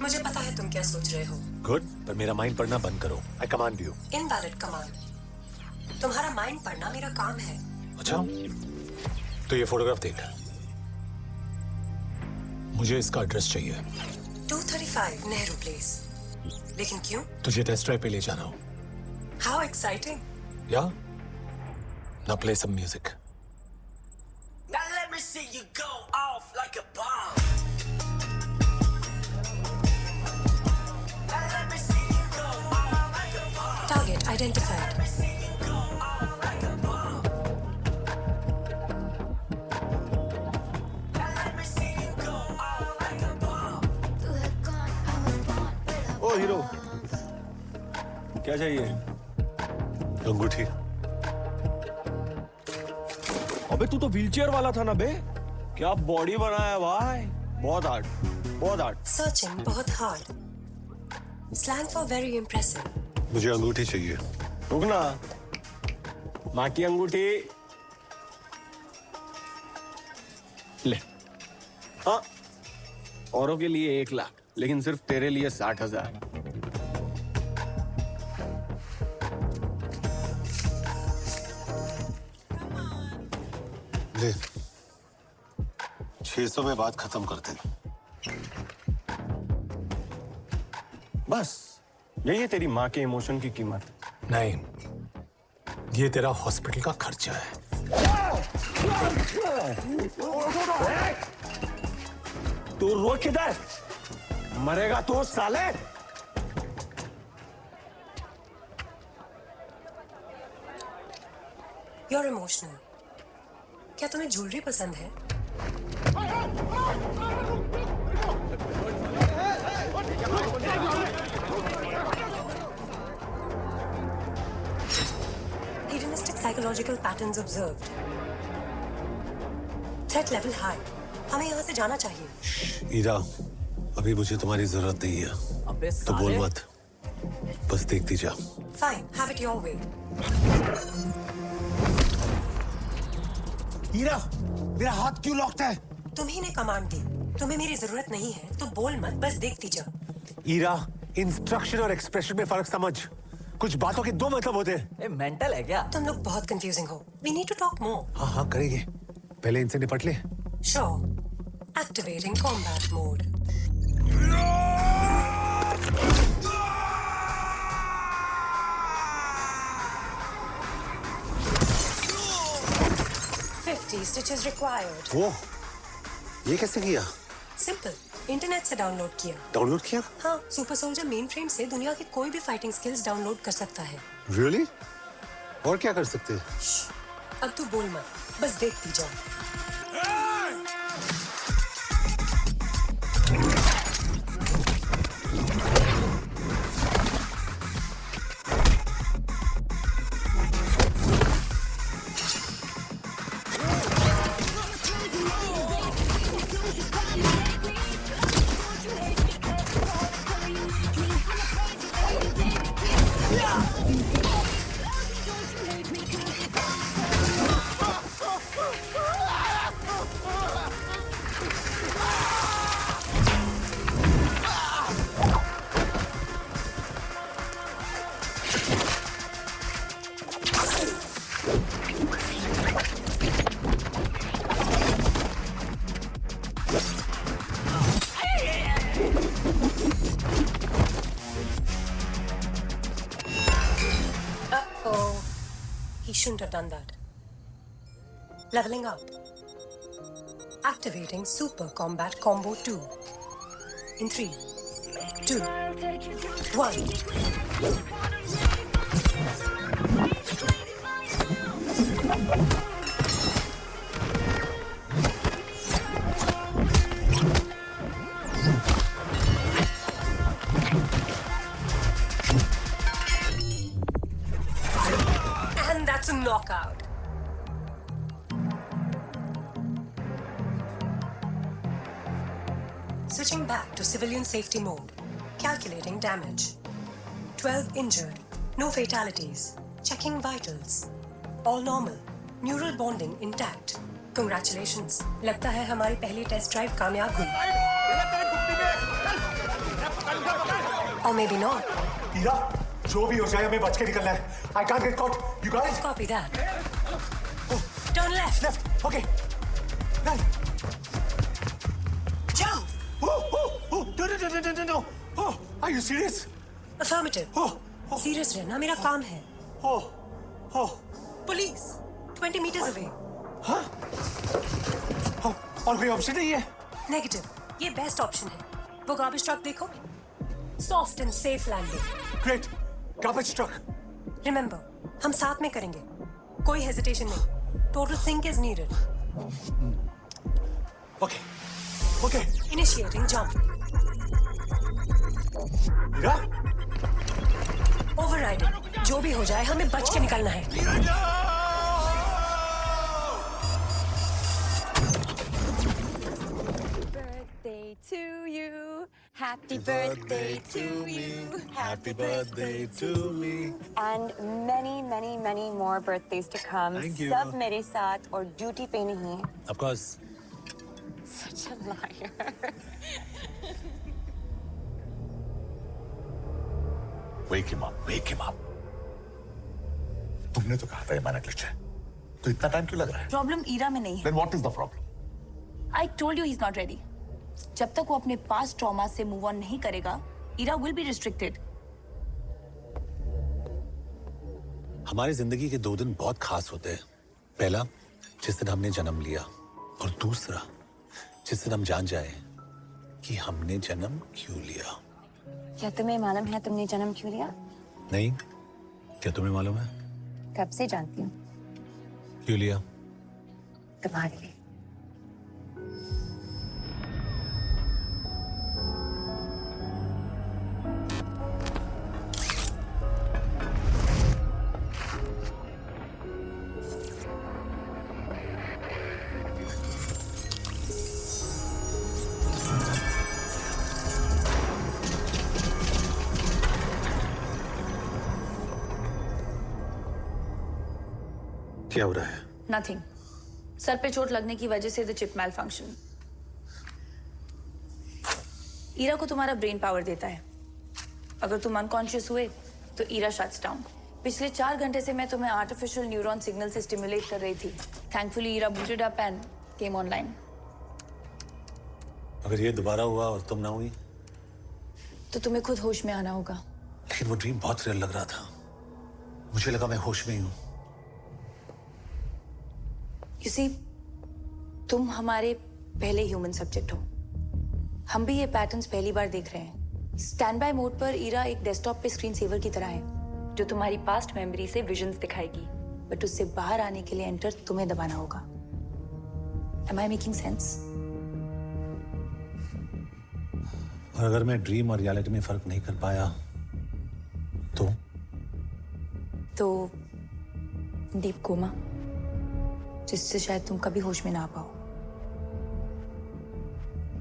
S22: मुझे पता है तुम क्या सोच रहे हो।
S15: गुड, पर मेरा माइंड पढ़ना बंद करो। आई कमांड यू।
S22: Invalid command. तुम्हारा माइंड पढ़ना मेरा काम है।
S15: अच्छा, तो ये फोटोग्राफ देख। मुझे इसका एड्रेस चाहिए।
S22: 235 नेहरू प्लेस। लेकिन क्यों?
S15: तुझे टेस्ट ड्राइव पे ले जाना हो।
S22: How exciting.
S15: या? Now play some music.
S10: Now let me see you go off like a bomb.
S22: Target identified.
S12: ओ हीरो, क्या चाहिए?
S15: अंगूठी।
S12: अबे तू तो व्हीलचेयर वाला था ना बे? क्या बॉडी बनाया भाई? बहुत हार्ड।
S22: Searching बहुत hard. Slang for very impressive.
S4: मुझे अंगूठी चाहिए।
S12: रुकना, माँ की अंगूठी ले। हाँ, औरों के लिए 1 लाख, लेकिन सिर्फ तेरे लिए 60,000।
S4: ले, 600 में बात खत्म करते हैं।
S12: बस यही है तेरी माँ के इमोशन की कीमत।
S15: नहीं, ये तेरा हॉस्पिटल का खर्चा है।
S12: तू रो किधर? मरेगा तू साले।
S22: You're emotional. क्या तुम्हें ज्वेलरी पसंद है? Hedonistic psychological patterns observed. Threat level high, हमें यहाँ से जाना चाहिए।
S15: ईरा, अभी मुझे तुम्हारी जरूरत नहीं है।
S2: अबे
S15: तो बोल
S2: साले।
S15: मत, बस देखती जा।
S22: Fine, have it your way.
S15: Ira, मेरा हाथ क्यों लॉक्ड है?
S22: तुम्ही ने कमांड दी, तुम्हें मेरी जरूरत नहीं है तो बोल मत, बस देखती जा।
S15: ईरा, इंस्ट्रक्शन और एक्सप्रेशन में फर्क समझ। कुछ बातों के दो मतलब होते हैं।
S2: मेंटल है क्या?
S22: तुम लोग बहुत कंफ्यूजिंग हो। We need to talk more.
S15: हाँ हाँ करेंगे, पहले इनसे निपट ले।
S22: Sure. Activating combat mode. Stitches required.
S15: वो ये कैसे किया?
S22: Simple. इंटरनेट से डाउनलोड किया।
S15: डाउनलोड किया?
S22: हाँ, सुपर सोल्जर मेन फ्रेम से दुनिया की कोई भी फाइटिंग स्किल्स डाउनलोड कर सकता है।
S15: Really? और क्या कर सकते हैं?
S22: अब तू बोल मत, बस देखती जा। Shouldn't have done that. Leveling up. Activating Super Combat Combo 2. In 3, 2, 1. That's a knockout. Switching back to civilian safety mode. Calculating damage. 12 injured. No fatalities. Checking vitals. All normal. Neural bonding intact. Congratulations. लगता है हमारी पहली test drive कामयाब हुई। Or maybe not.
S15: Ira, जो भी हो जाए हमें बच के निकलना है। I can't get caught. You got it?
S22: Copy that. Turn left.
S15: Left. Okay. Right.
S22: Jump.
S15: No. Oh, are you serious?
S22: Affirmative. Serious रहना मेरा काम है। Police. 20 meters away.
S15: हाँ? और कोई ऑप्शन नहीं है?
S22: Negative. ये बेस्ट ऑप्शन है। वो garbage truck देखो। Soft and safe landing.
S15: Great. Garbage truck.
S22: Remember, हम साथ में करेंगे। कोई hesitation नहीं। Total sync is needed.
S15: Okay.
S22: Initiating jump.
S15: Ira?
S22: Overriding. जो भी हो जाए हमें बच के निकलना है।
S9: Birthday to you. Happy birthday to you.
S4: Happy birthday to me.
S9: And many, many, many more birthdays to come.
S4: Thank you.
S9: सब मेरे साथ और ड्यूटी पे नहीं।
S4: Of course.
S9: Such a liar.
S19: Wake him up. Wake him up. तुमने तो कहा था ये मैंने ग्लिच है। तो इतना टाइम क्यों लग रहा है?
S8: प्रॉब्लम ईरा में नहीं है।
S19: Then what is the problem?
S8: I told you he's not ready. जब तक वो अपने पास्ट ट्रॉमा से मूव ऑन नहीं करेगा, ईरा will be restricted.
S4: हमारी जिंदगी के 2 दिन बहुत खास होते हैं। पहला, जिस दिन हमने जन्म लिया, और दूसरा, जिस दिन हम जान जाए कि हमने जन्म क्यों लिया।
S9: क्या तुम्हें मालूम है तुमने जन्म क्यों लिया?
S4: नहीं, क्या तुम्हें मालूम है
S9: कब से जानती हूँ।
S4: क्यों लिया?
S9: तुम्हारे लिए।
S4: क्या हो रहा है?
S8: नथिंग। सर पे चोट लगने की वजह से the chip malfunction. Ira को तुम्हारा ब्रेन पावर देता है। अगर तुम अनकॉन्शियस हुए तो ईरा शट्स डाउन। पिछले 4 घंटे से मैं तुम्हें आर्टिफिशियल न्यूरॉन सिग्नल से स्टिमुलेट कर रही थी। Thankfully Ira booted up and came online.
S4: अगर ये दोबारा हुआ और तुम ना हुई
S8: तो तुम्हें खुद होश में आना होगा।
S4: लेकिन वो ड्रीम बहुत रियल लग रहा था। मुझे लगा मैं होश में ही हूं।
S8: You see, तुम हमारे पहले ह्यूमन सब्जेक्ट हो। हम भी ये पैटर्न्स पहली बार देख रहे हैं। स्टैंड बाय मोड पर ईरा एक डेस्कटॉप पे स्क्रीन सेवर की तरह है, जो तुम्हारी पास्ट मेमोरी से विजन्स दिखाएगी। बट उससे बाहर आने के लिए एंटर तुम्हें दबाना होगा। Am I making sense?
S4: और अगर मैं ड्रीम और रियलिटी में फर्क नहीं कर पाया तो
S8: डीप कोमा, जिससे शायद तुम कभी होश में ना आ पाओ।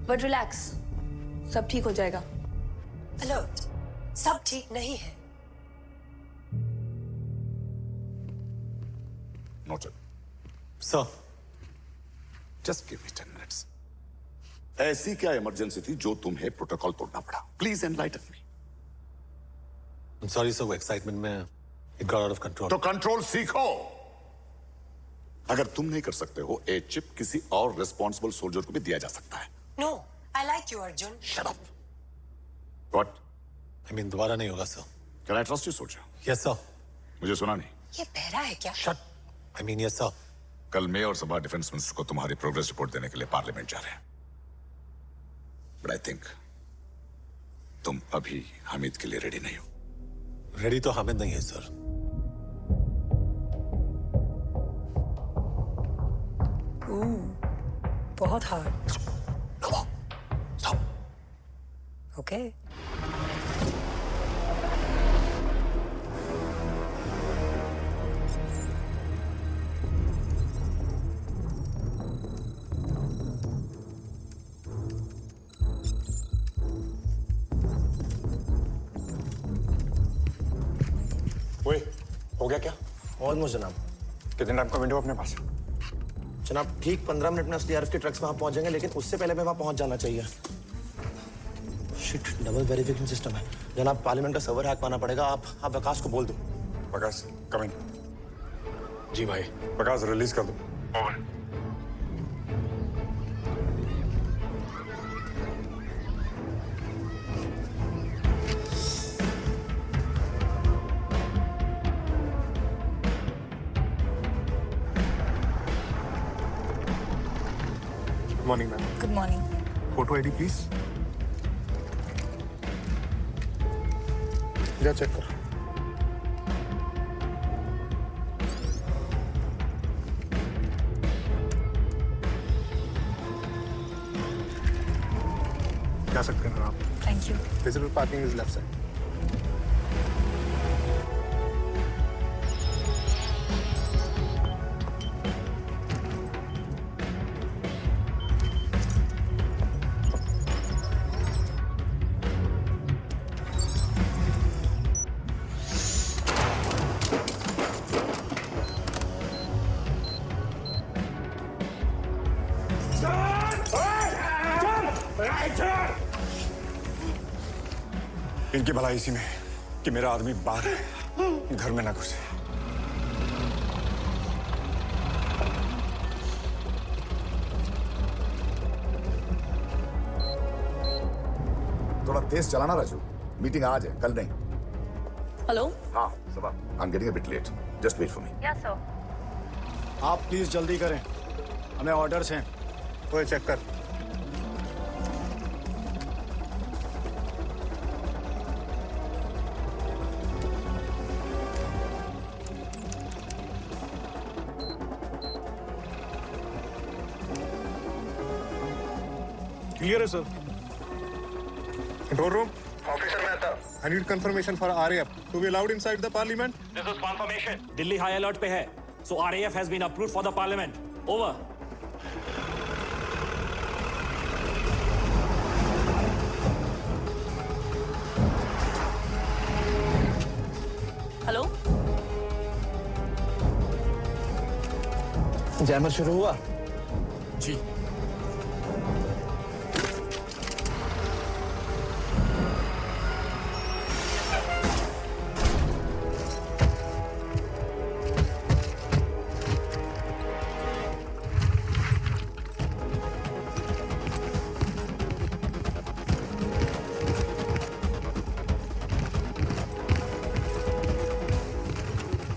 S8: बट रिलैक्स, सब ठीक हो जाएगा।
S22: अलर्ट, सब ठीक नहीं है।
S19: Noted.
S4: Sir,
S19: just give me 10 minutes. ऐसी क्या इमरजेंसी थी जो तुम्हें प्रोटोकॉल तोड़ना पड़ा? Please enlighten me.
S4: I'm sorry sir, वो एक्साइटमेंट में it got out of control.
S19: तो कंट्रोल सीखो। अगर तुम नहीं कर सकते हो, ए चिप किसी और रिस्पॉन्सिबल सोल्जर को भी दिया जा सकता है।
S22: No, I like you, Arjun.
S19: Shut up. What?
S4: I mean, दोबारा नहीं होगा sir.
S19: Can I trust you, soldier?
S4: Yes sir.
S19: मुझे सुना नहीं।
S22: ये बहरा है क्या?
S4: Shut. I mean, yes sir.
S19: कल मैं और सभा डिफेंस मिनिस्टर को तुम्हारी प्रोग्रेस रिपोर्ट देने के लिए पार्लियामेंट जा रहे हैं। But I think तुम अभी हामिद के लिए रेडी नहीं हो।
S4: रेडी तो हामिद नहीं है सर।
S22: बहुत हार्ड। ओके।
S1: ओए, हो गया क्या?
S3: ऑलमोस्ट जनाब।
S1: कितने टाइम का विंडो अपने पास?
S3: जनाब ठीक 15 मिनट में एसडीआरएफ के ट्रक्स वहां पहुंच जाएंगे, लेकिन उससे पहले मैं वहां पहुंच जाना चाहिए। शिट, डबल वेरिफिकेशन सिस्टम है। जनाब पार्लियामेंट का सर्वर हैक पाना पड़ेगा। आप विकास को बोल दो।
S1: विकास, कम इन। जी भाई। विकास, रिलीज कर दो। Over. Good morning, ma'am.
S8: Good morning.
S1: Photo ID, please. जा चेक कर। जा सकते हैं आप।
S8: Thank you.
S1: Visible parking is left side. इनकी भलाई इसी में कि मेरा आदमी बाहर है, घर में ना घुसे।
S19: थोड़ा तेज चलाना राजू। मीटिंग आज है, कल नहीं।
S8: हेलो।
S19: हाँ सबा, I'm getting a bit late. Just wait for me.
S8: Yes, sir.
S3: आप प्लीज जल्दी करें, हमें ऑर्डर्स हैं।
S1: ओए चेक कर।
S3: क्लियर है sir.
S1: Control room. Officer Mehta. I need confirmation for RAF to be allowed inside the parliament.
S2: This is confirmation. Delhi high alert पे है, so RAF has been approved for the parliament. Over.
S8: Hello.
S5: Jammer शुरू हुआ?
S13: जी।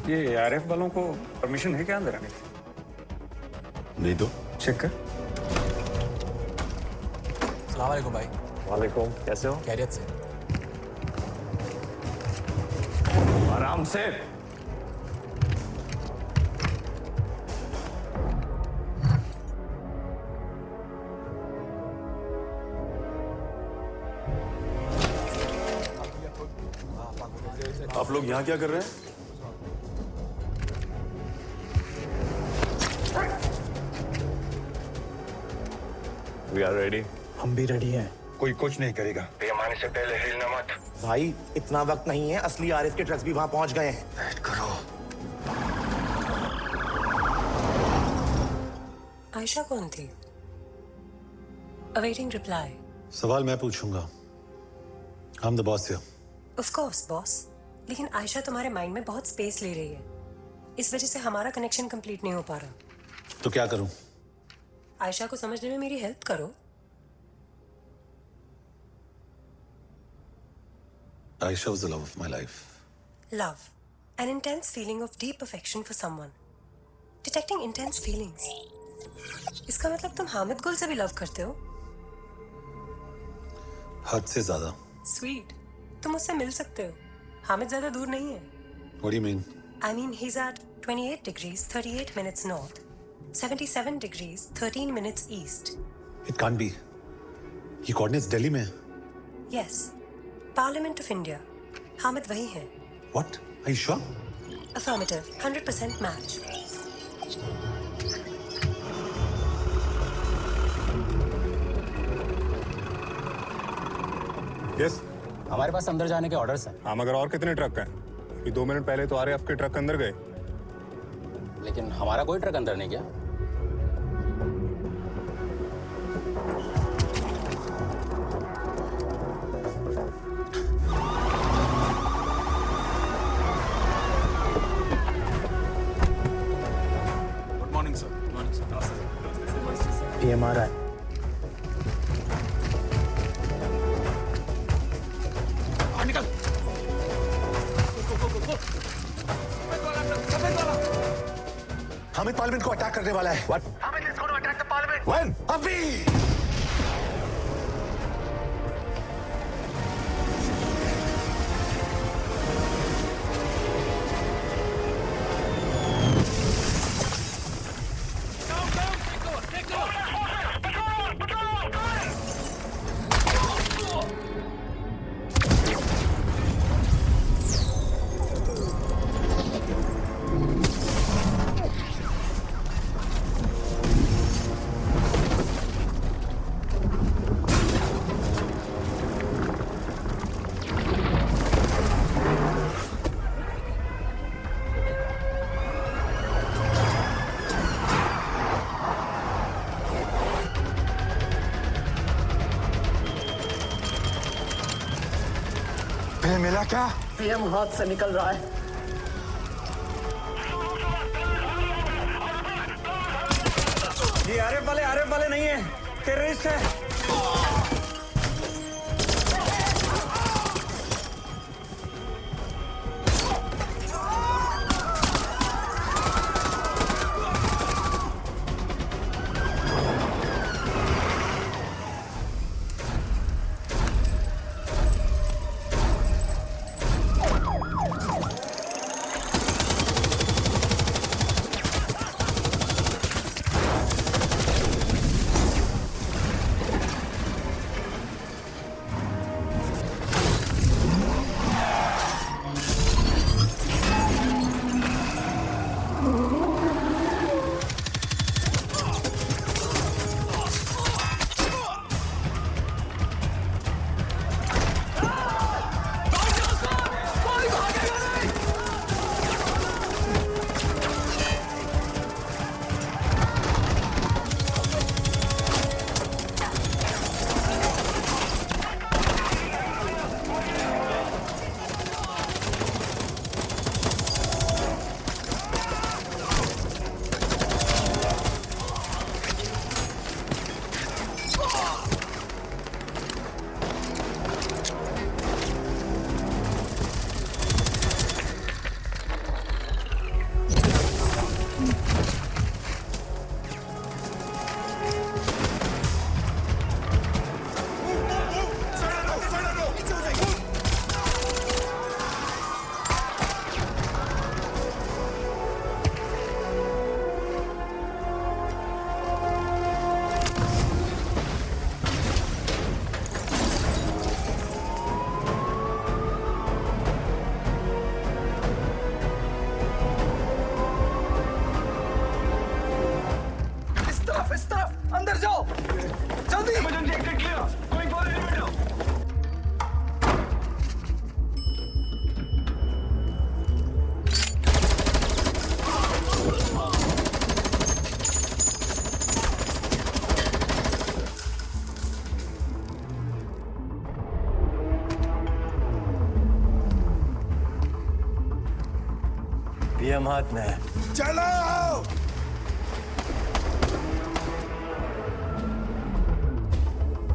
S12: ये ARF वालों को permission है क्या अंदर आने की?
S17: नहीं तो
S12: चेक कर।
S13: सलाम वालेकुम भाई।
S12: वालेकुम, कैसे हो?
S13: खैरियत से।
S12: आराम से।
S17: आप लोग यहाँ क्या कर रहे हैं?
S1: We are ready.
S3: हम भी रेडी हैं।
S1: कोई कुछ नहीं करेगा।
S3: बेईमानी से पहले हिलना मत। भाई इतना वक्त नहीं है, असली आरिफ के ट्रक्स भी वहां पहुंच गए हैं। वेट करो।
S22: आयशा कौन थी? Awaiting reply.
S4: सवाल मैं पूछूंगा। I'm the boss here.
S22: Of course, boss. लेकिन आयशा तुम्हारे माइंड में बहुत स्पेस ले रही है। इस वजह से हमारा कनेक्शन कंप्लीट नहीं हो पा रहा।
S4: तो क्या करूं?
S22: आयशा को समझने में मेरी हेल्प करो।
S4: Aisha was the love of my life.
S22: Love, an intense feeling of deep affection for someone. Detecting intense feelings. इसका मतलब तुम हामिद गुल से भी लव करते हो?
S4: हद से ज्यादा।
S22: Sweet. तुम उससे मिल सकते हो। हामिद ज्यादा दूर नहीं है।
S4: What do you mean?
S22: I mean, he's at 28 degrees 38 minutes north, 77 degrees 13 minutes east.
S4: It can't be. ये coordinates दिल्ली में हैं।
S22: Yes, Parliament of India. Hamid वही है।
S4: What? Are you sure?
S22: Affirmative, 100% match.
S1: Yes.
S5: हमारे पास अंदर जाने के ऑर्डर्स हैं।
S1: हाँ, मगर और कितने ट्रक हैं? ये 2 मिनट पहले तो RAF के ट्रक अंदर गए।
S5: लेकिन हमारा कोई ट्रक अंदर नहीं गया।
S12: Good morning sir. Good morning sir.
S3: PM आ रहा है।
S12: निकल।
S3: हामिद पार्लियामेंट को अटैक करने वाला है।
S4: What?
S3: Hamid is going to attack the parliament.
S4: When?
S3: अभी।
S6: मिला क्या?
S18: PM हाथ से निकल रहा है।
S12: ये आरएफ वाले नहीं है, टेररिस्ट है।
S10: इस तरफ अंदर जाओ जल्दी। Emergency exit clear, going for elevator.
S6: PM हाथ में है।
S10: चलो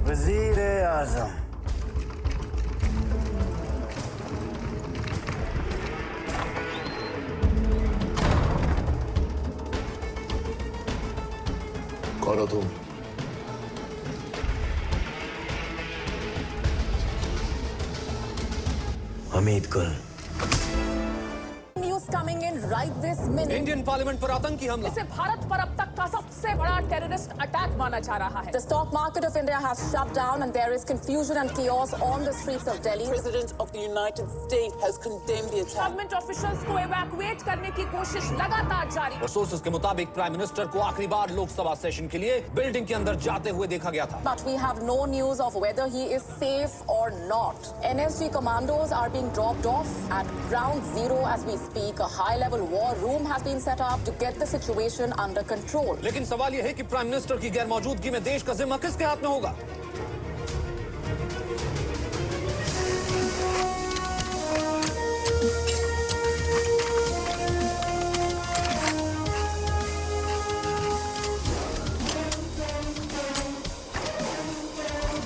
S6: वजीर आजम
S16: कौन हो तुम?
S6: हमीद गुल।
S7: News coming in right this minute.
S13: Indian parliament पर आतंकी हमला।
S7: इसे भारत पर अब तक का सबसे बड़ा टेररिस्ट अटैक माना जा रहा है. The stock market of India has shut down and there is confusion and chaos on the streets of Delhi.
S11: President of the United States has condemned the attack.
S7: Government officials को evacuate करने की कोशिश लगातार जारी.
S13: और sources के मुताबिक prime minister को आखिरी बार लोकसभा सेशन के लिए बिल्डिंग के अंदर जाते हुए देखा गया था।
S7: But we have no news of whether he is safe or not. NSG commandos are being dropped off at ground zero as we speak. A high-level war room has been set up to get the situation under control.
S13: लेकिन सवाल यह है कि prime minister की गैर मौजूदगी में देश का जिम्मा किसके हाथ में होगा?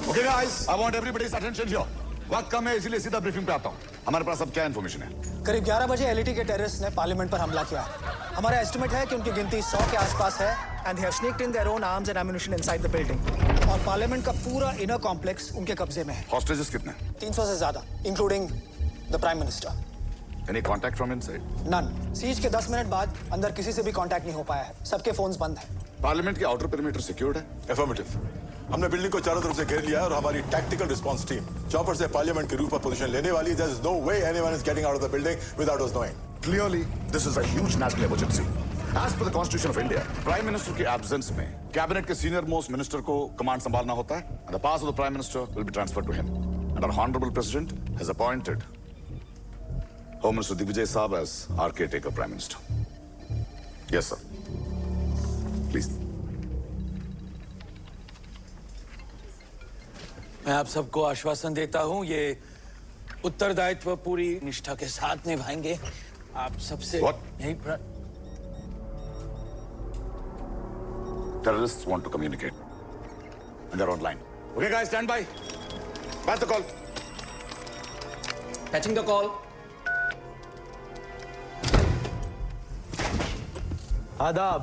S19: Okay guys, I want everybody's attention here. वक्त कम है इसीलिए सीधा ब्रीफिंग पे आता हूँ। हमारे पास अब क्या इन्फॉर्मेशन है?
S18: करीब 11 बजे एलईटी के टेररिस्ट ने पार्लियामेंट पर हमला किया है। हमारा एस्टिमेट है कि उनकी गिनती 100 के आसपास है and they have sneaked in their own arms and ammunition inside the building. और पार्लियामेंट का पूरा इनर कॉम्प्लेक्स उनके कब्जे में है।
S19: हॉस्टेजेस कितने?
S18: 300 से ज्यादा, including the prime minister.
S19: Any contact from inside?
S18: None. Siege के 10 मिनट बाद अंदर किसी से भी कांटेक्ट नहीं हो पाया है। सबके फोन्स बंद हैं।
S19: पार्लियामेंट के आउटर पेरिमीटर सिक्योर्ड है?
S17: Affirmative. हमने बिल्डिंग को चारों तरफ से घेर लिया है और हमारी टैक्टिकल रिस्पांस टीम चॉपर से पार्लियामेंट के रूफ पर पोजीशन लेने वाली है। There is no way anyone is getting out of the building without us knowing.
S19: Clearly, this is a huge national emergency. As per the Constitution of India, Prime Minister के absence में cabinet के senior most minister को command संभालना होता है and the powers of the Prime Minister will be transferred to him. And our Honorable President has appointed Home Minister Digvijay Saab as our caretaker Prime Minister. Yes, sir. Please.
S13: मैं आप सबको आश्वासन देता हूं, ये उत्तरदायित्व पूरी निष्ठा के साथ निभाएंगे। आप सबसे यही
S19: Terrorists want to communicate. And they're online. Okay, guys, stand by. Pass the call.
S13: Catching the call.
S6: आदाब,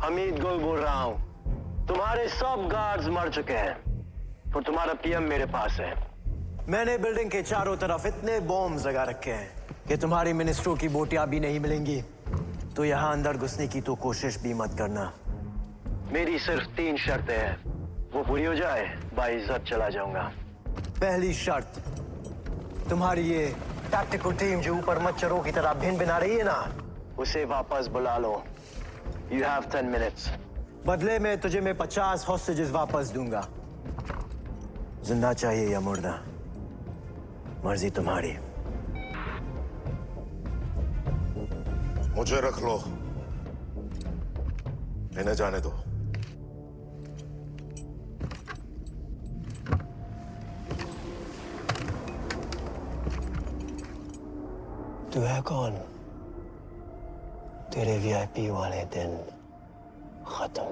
S6: हमीद गुल बोल रहा हूँ। तुम्हारे सब गार्ड्स मर चुके हैं और तुम्हारा पीएम मेरे पास है। मैंने बिल्डिंग के चारों तरफ इतने बॉम्ब्स लगा रखे हैं कि तुम्हारी मिनिस्ट्रों की बोटियां भी नहीं मिलेंगी। तो यहाँ अंदर घुसने की तो कोशिश भी मत करना। मेरी सिर्फ 3 शर्तें हैं, वो पूरी हो जाए बाइज्जत चला जाऊंगा। पहली शर्त, तुम्हारी ये टैक्टिकल टीम जो ऊपर मच्छरों की तरह भिन भिना रही है ना, उसे वापस बुला लो। You have 10 minutes. बदले में तुझे मैं 50 हॉस्टेजेस वापस दूंगा। जिंदा चाहिए या मुर्दा, मर्जी तुम्हारी।
S16: मुझे रख लो, इन्हें जाने दो।
S6: तू है कौन? तेरे वीआईपी वाले दिन खत्म।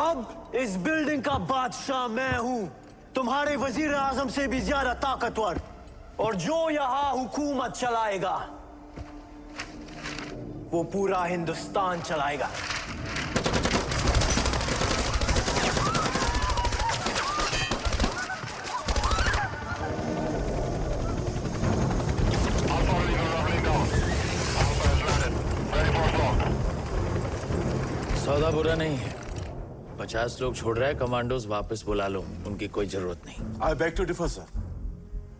S6: अब इस बिल्डिंग का बादशाह मैं हूं, तुम्हारे वजीर आजम से भी ज्यादा ताकतवर। और जो यहां हुकूमत चलाएगा वो पूरा हिंदुस्तान चलाएगा।
S2: सौदा बुरा नहीं है। 50 लोग छोड़ रहे हैं, कमांडोज वापस बुला लो, उनकी कोई जरूरत नहीं।
S17: I beg to differ, sir.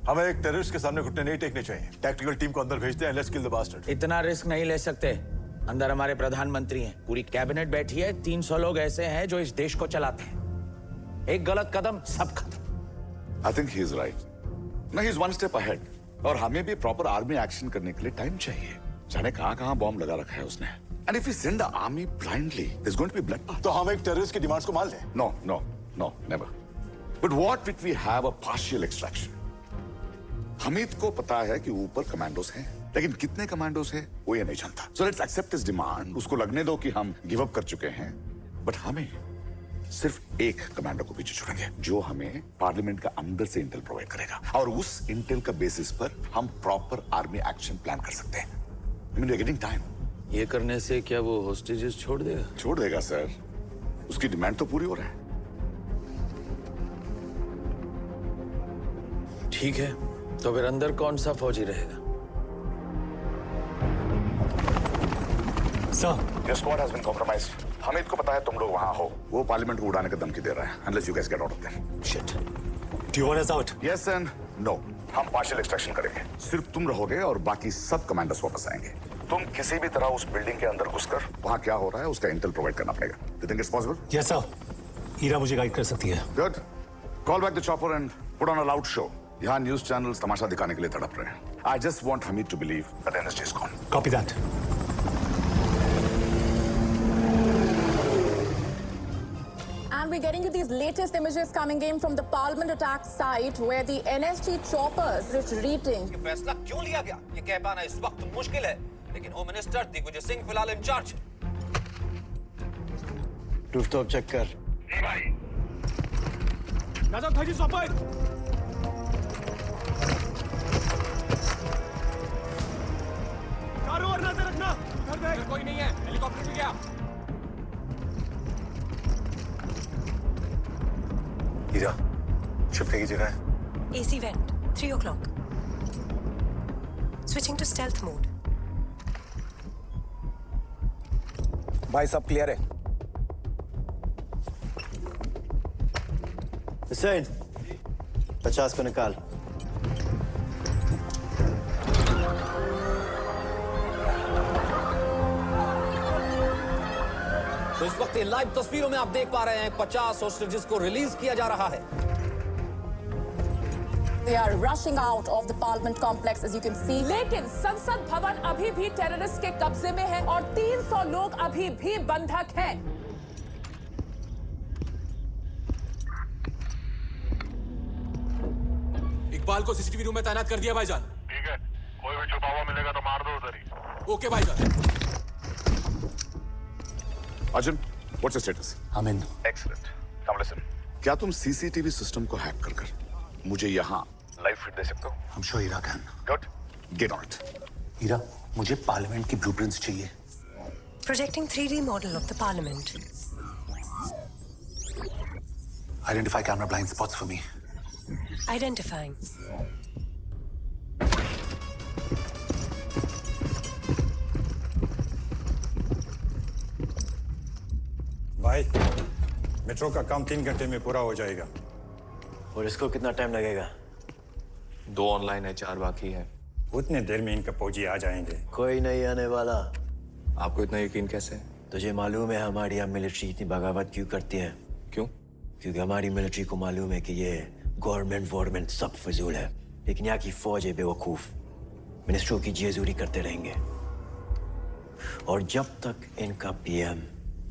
S17: हमें एक टेररिस्ट के सामने घुटने नहीं टेकने चाहिए। टैक्टिकल टीम को अंदर भेजते हैं, लेट्स किल द बास्टर्ड।
S14: इतना रिस्क नहीं ले सकते। अंदर हमारे प्रधानमंत्री हैं, पूरी कैबिनेट बैठी है, 300 लोग ऐसे हैं जो इस देश को चलाते हैं। एक गलत कदम सब खत्म।
S19: I think he is right. नहीं, he is one step ahead. और हमें भी प्रॉपर आर्मी एक्शन करने के लिए टाइम चाहिए। जाने कहां बॉम्ब लगा रखा है उसने। And if we send the army blindly, there is going to be blood.
S17: तो हम एक टेररिस्ट की डिमांड्स को मान लें?
S19: No no no, never. But what if we have a partial extraction? Hamid को पता है कि ऊपर कमांडोज हैं, लेकिन कितने कमांडोज हैं वो ये नहीं जानता। So let's accept his demand. उसको लगने दो कि हम गिव अप कर चुके हैं, बट हमें सिर्फ एक कमांडो को पीछे छोड़ेंगे जो हमें पार्लियामेंट का अंदर से इंटेल प्रोवाइड करेगा, और उस इंटेल का बेसिस पर हम प्रॉपर आर्मी एक्शन प्लान कर सकते हैं। I mean we are getting time.
S14: ये करने से क्या वो होस्टेजेस छोड़ देगा?
S19: छोड़ देगा सर, उसकी डिमांड तो पूरी हो रहा है।
S14: ठीक है, तो फिर अंदर कौन सा फौजी रहेगा?
S19: Sir, your squad has been compromised. Hamid को पता है तुम लोग वहां हो। वो पार्लियामेंट को उड़ाने का धमकी दे रहा है। Unless you guys get out of there. Shit. Do you want us out? Yes and no. हम पार्शियल एक्सट्रैक्शन करेंगे। सिर्फ तुम रहोगे और बाकी सब कमांडर्स वापस आएंगे। तुम किसी भी तरह उस बिल्डिंग के अंदर घुसकर वहां क्या हो रहा है उसका इंटेल प्रोवाइड करना पड़ेगा। You think it's possible?
S15: Yes sir, Ira मुझे गाइड कर सकती है।
S19: Good. Call back the chopper and put on a loud show. यहाँ न्यूज चैनल्स तमाशा दिखाने के लिए तड़प रहे हैं। I just want Hamid to believe that NSG is gone.
S15: Copy that.
S7: And we're getting you these latest images coming in from the Parliament attack site where the NSG choppers retreating.
S13: ये फैसला क्यों लिया गया? ये कह पाना इस वक्त मुश्किल है, लेकिन होम मिनिस्टर दिग्विजय सिंह फिलहाल इंचार्ज।
S6: रूफटॉप चेक कर।
S13: भाई।
S18: राजा भाई जी सॉपर। चारों ओर नजर रखना। उधर कोई नहीं है, हेलीकॉप्टर भी गया।
S4: हीरा, छिपने की जगह है।
S22: AC vent, 3 o'clock. Switching to stealth mode.
S18: भाई सब क्लियर है।
S6: हुसैन, 50 को निकाल।
S13: तो इस वक्त इन लाइव तस्वीरों में आप देख पा रहे हैं 50 होस्टेजेस को रिलीज किया जा रहा है।
S7: They are rushing out of the Parliament complex, as you can see.
S11: लेकिन संसद भवन अभी भी टेररिस्ट के कब्जे में है और 300 लोग अभी भी बंधक हैं।
S20: इकबाल को सीसीटीवी रूम में तैनात कर दिया भाईजान।
S21: ठीक है, कोई भी छुपा हुआ मिलेगा तो मार दो उधर ही।
S20: ओके भाईजान।
S19: Arjun, what's your status?
S4: I'm in.
S19: Excellent. Now listen, क्या तुम सीसीटीवी सिस्टम को हैक कर मुझे यहाँ लाइव फीड दे सकते हो?
S4: I'm sure Heera can.
S19: Good, get on it.
S4: Heera, मुझे पार्लियामेंट की ब्लूप्रिंट्स चाहिए।
S22: Projecting 3D model of the parliament.
S4: Identify camera blind spots for me.
S22: Identifying.
S24: भाई, मेट्रो का काम 3 घंटे में पूरा हो जाएगा।
S6: और इसको कितना टाइम लगेगा?
S25: 2 ऑनलाइन है, 4 बाकी है।
S24: उतने देर में इनका फौजी आ जाएंगे।
S6: कोई नहीं आने वाला।
S25: आपको इतना यकीन कैसे?
S6: तुझे मालूम है हमारी यहाँ मिलिट्री इतनी बगावत क्यों करती है?
S25: क्यों?
S6: क्योंकि हमारी मिलिट्री को मालूम है कि ये गवर्नमेंट सब फजूल है, लेकिन यहाँ की फौज है बेवकूफ, मिनिस्टरों की जेजूरी करते रहेंगे। और जब तक इनका पीएम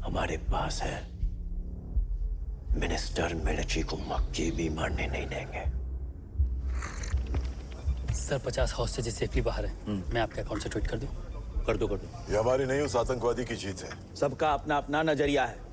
S6: हमारे पास है, मिनिस्टर मिलिट्री को मक्की भी मारने नहीं देंगे।
S2: सर 50 हॉस्टेजेस सेफली बाहर है। मैं आपके अकाउंट से ट्वीट कर दूं? कर दो।
S17: ये हमारी नहीं, उस आतंकवादी की जीत है।
S14: सबका अपना अपना नजरिया है।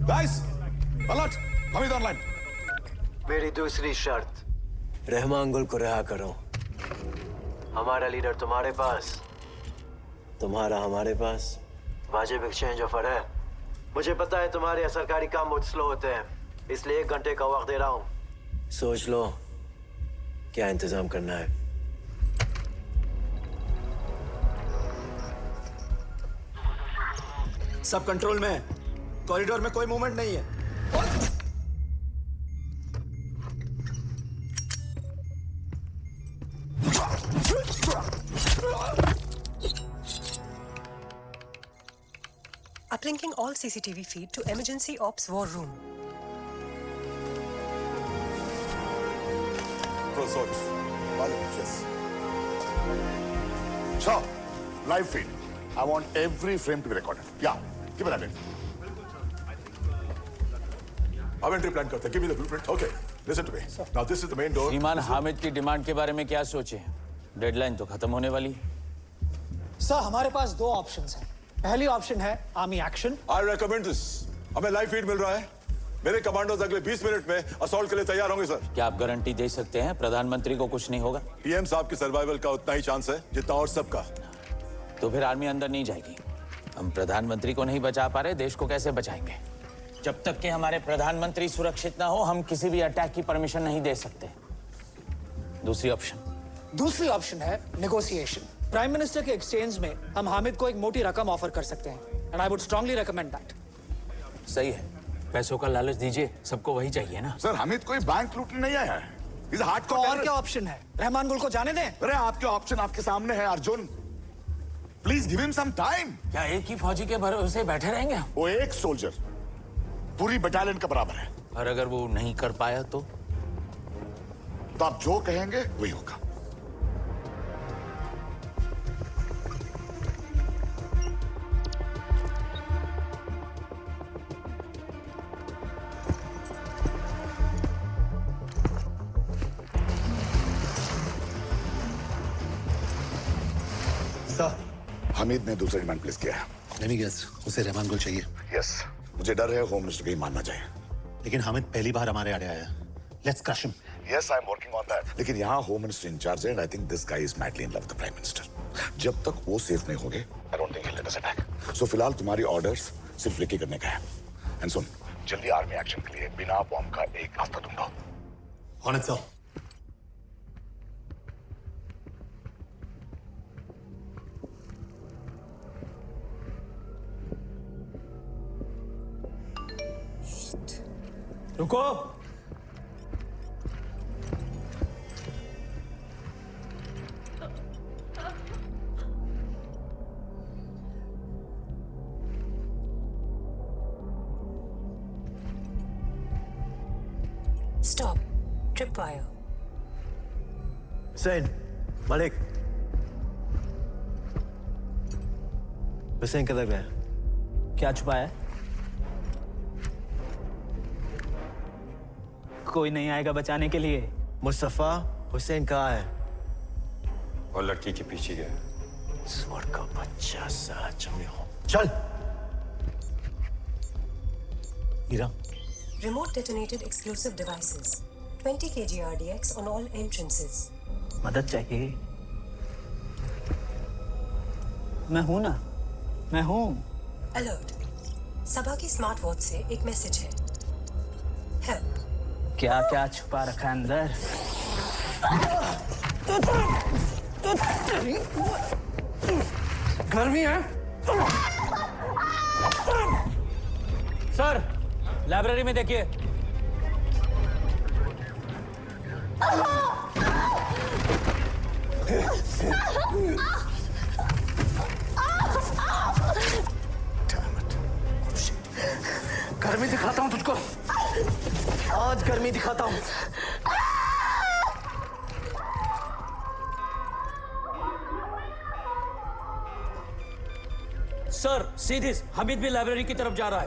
S19: Guys, alert! हमीद ऑनलाइन।
S6: मेरी दूसरी शर्त, रहमान गुल को रिहा करो। हमारा लीडर तुम्हारे पास, तुम्हारा हमारे पास। वाजिब एक्सचेंज ऑफर है। मुझे पता है तुम्हारे सरकारी काम बहुत स्लो होते हैं, इसलिए 1 घंटे का वक्त दे रहा हूँ। सोच लो क्या इंतजाम करना है।
S1: सब कंट्रोल में है। कॉरिडोर में कोई मूवमेंट नहीं है।
S22: Uplinking all CCTV feed to emergency ops war room.
S16: Prosort. Yes.
S19: So, live feed. I want every frame to be recorded. Yeah, keep it at it.
S17: अब एंट्री प्लान करते हैं. Give me the blueprint. Okay. Listen to me. Now this is the main door.
S14: श्रीमान हामिद की demand के बारे में क्या सोचे? डेडलाइन तो खत्म होने वाली।
S18: सर हमारे पास दो ऑप्शंस हैं। पहली ऑप्शन है army action.
S17: I recommend this. हमें लाइव फीड मिल रहा है. मेरे कमांडोज अगले 20 मिनट में असॉल्ट के लिए तैयार होंगे सर।
S14: क्या आप गारंटी दे सकते हैं प्रधानमंत्री को कुछ नहीं होगा?
S17: पीएम साहब की सर्वाइवल का उतना ही चांस है जितना और सबका।
S14: तो फिर आर्मी अंदर नहीं जाएगी। हम प्रधानमंत्री को नहीं बचा पा रहे, देश को कैसे बचाएंगे? जब तक कि हमारे प्रधानमंत्री सुरक्षित ना हो, हम किसी भी अटैक की परमिशन नहीं दे सकते। दूसरी ऑप्शन है नेगोशिएशन। प्राइम मिनिस्टर के एक्सचेंज में हम हामिद को एक मोटी रकम ऑफर कर सकते हैं and I would strongly recommend that. सही है, पैसों का लालच दीजिए, सबको वही चाहिए ना।
S19: सर हामिद कोई बैंक लूटने नहीं आया है। इस हार्ड
S18: तो और क्या ऑप्शन है? रहमान गुल को जाने दें।
S19: अरे आपके ऑप्शन आपके सामने है Arjun. Please give him some time.
S14: क्या एक ही फौजी के भरोसे बैठे रहेंगे?
S19: वो एक सोल्जर पूरी बटालियन का बराबर है।
S14: और अगर वो नहीं कर पाया तो
S19: आप जो कहेंगे वही होगा। हमीद ने दूसरा डिमांड प्लेस किया है।
S4: नहीं गैस, उसे रहमान गुल चाहिए।
S19: यस, मुझे डर है होम मिनिस्टर कहीं मानना जाए।
S4: लेकिन हामिद पहली बार हमारे आड़े आया है। Let's crush him.
S19: Yes, I am working on that. लेकिन यहाँ होम मिनिस्टर इंचार्ज है and I think this guy is madly in love with the prime minister. जब तक वो सेफ नहीं होंगे, I don't think he will let us attack. So फिलहाल तुम्हारी ऑर्डर्स सिर्फ लेके करने का है। एंड सुन, जल्दी आर्मी एक्शन के लिए बिना बॉम्ब का एक रास्ता ढूंढो।
S4: On it sir.
S2: रुको।
S22: Stop. Tripwire.
S6: हुसैन, मलिक, हुसैन किधर गया?
S5: क्या छुपाया है? कोई नहीं आएगा बचाने के लिए।
S6: मुस्तफा, हुसैन कहाँ है?
S25: और लड़की के पीछे गया।
S6: स्वर का बच्चा सच में हो। चल।
S4: हीरा।
S22: Remote detonated explosive devices. 20 kg RDX on all entrances.
S5: मदद चाहिए? मैं हूं ना, मैं हूं।
S22: Alert. सभा की स्मार्ट वॉच से एक मैसेज है। Help.
S5: क्या क्या छुपा रखा है अंदर?
S2: गर्मी है। सर, लाइब्रेरी में देखिए।
S6: गर्मी दिखाता हूं तुझको। आज गर्मी दिखाता हूं।
S2: सर, सीधी हमीद भी लाइब्रेरी की तरफ जा रहा है।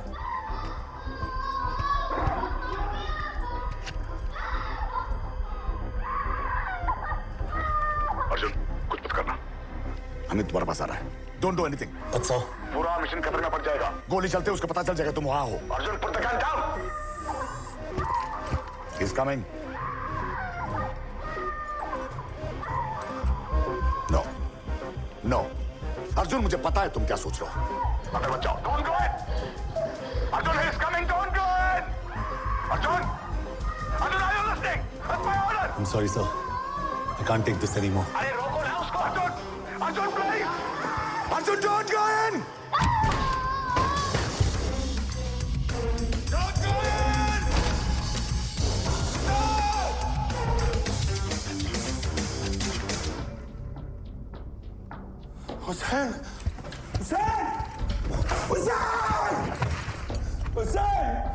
S19: अर्जुन, कुछ मत करना। हमीद तुम्हारे पास आ रहा है। Don't do anything.
S4: अच्छा।
S19: पूरा मिशन खतरे में पड़ जाएगा। गोली चलते उसको पता चल जाएगा तुम वहां हो। Arjun, put the gun down. He is coming. No, no. Arjun, मुझे पता है तुम क्या सोच रहे हो। अगर बचाओ, don't go in. Arjun, he is coming, don't go in. Arjun, Arjun, are you listening?
S4: I'm sorry, sir. I can't take this anymore.
S6: अरे रोको ना उसको Arjun! Arjun please! Arjun don't go in! Don't go in! No! Hussein! Hussein! Hussein! Hussein!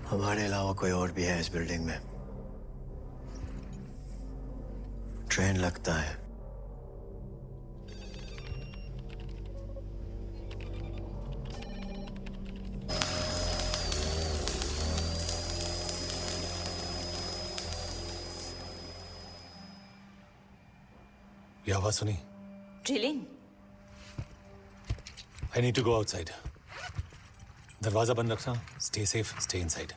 S3: हमारे अलावा कोई और भी है इस बिल्डिंग में। ट्रेन लगता है।
S4: ये आवाज सुनी?
S8: Drilling.
S4: I need to go outside. दरवाजा बंद रखना। Stay safe, stay inside.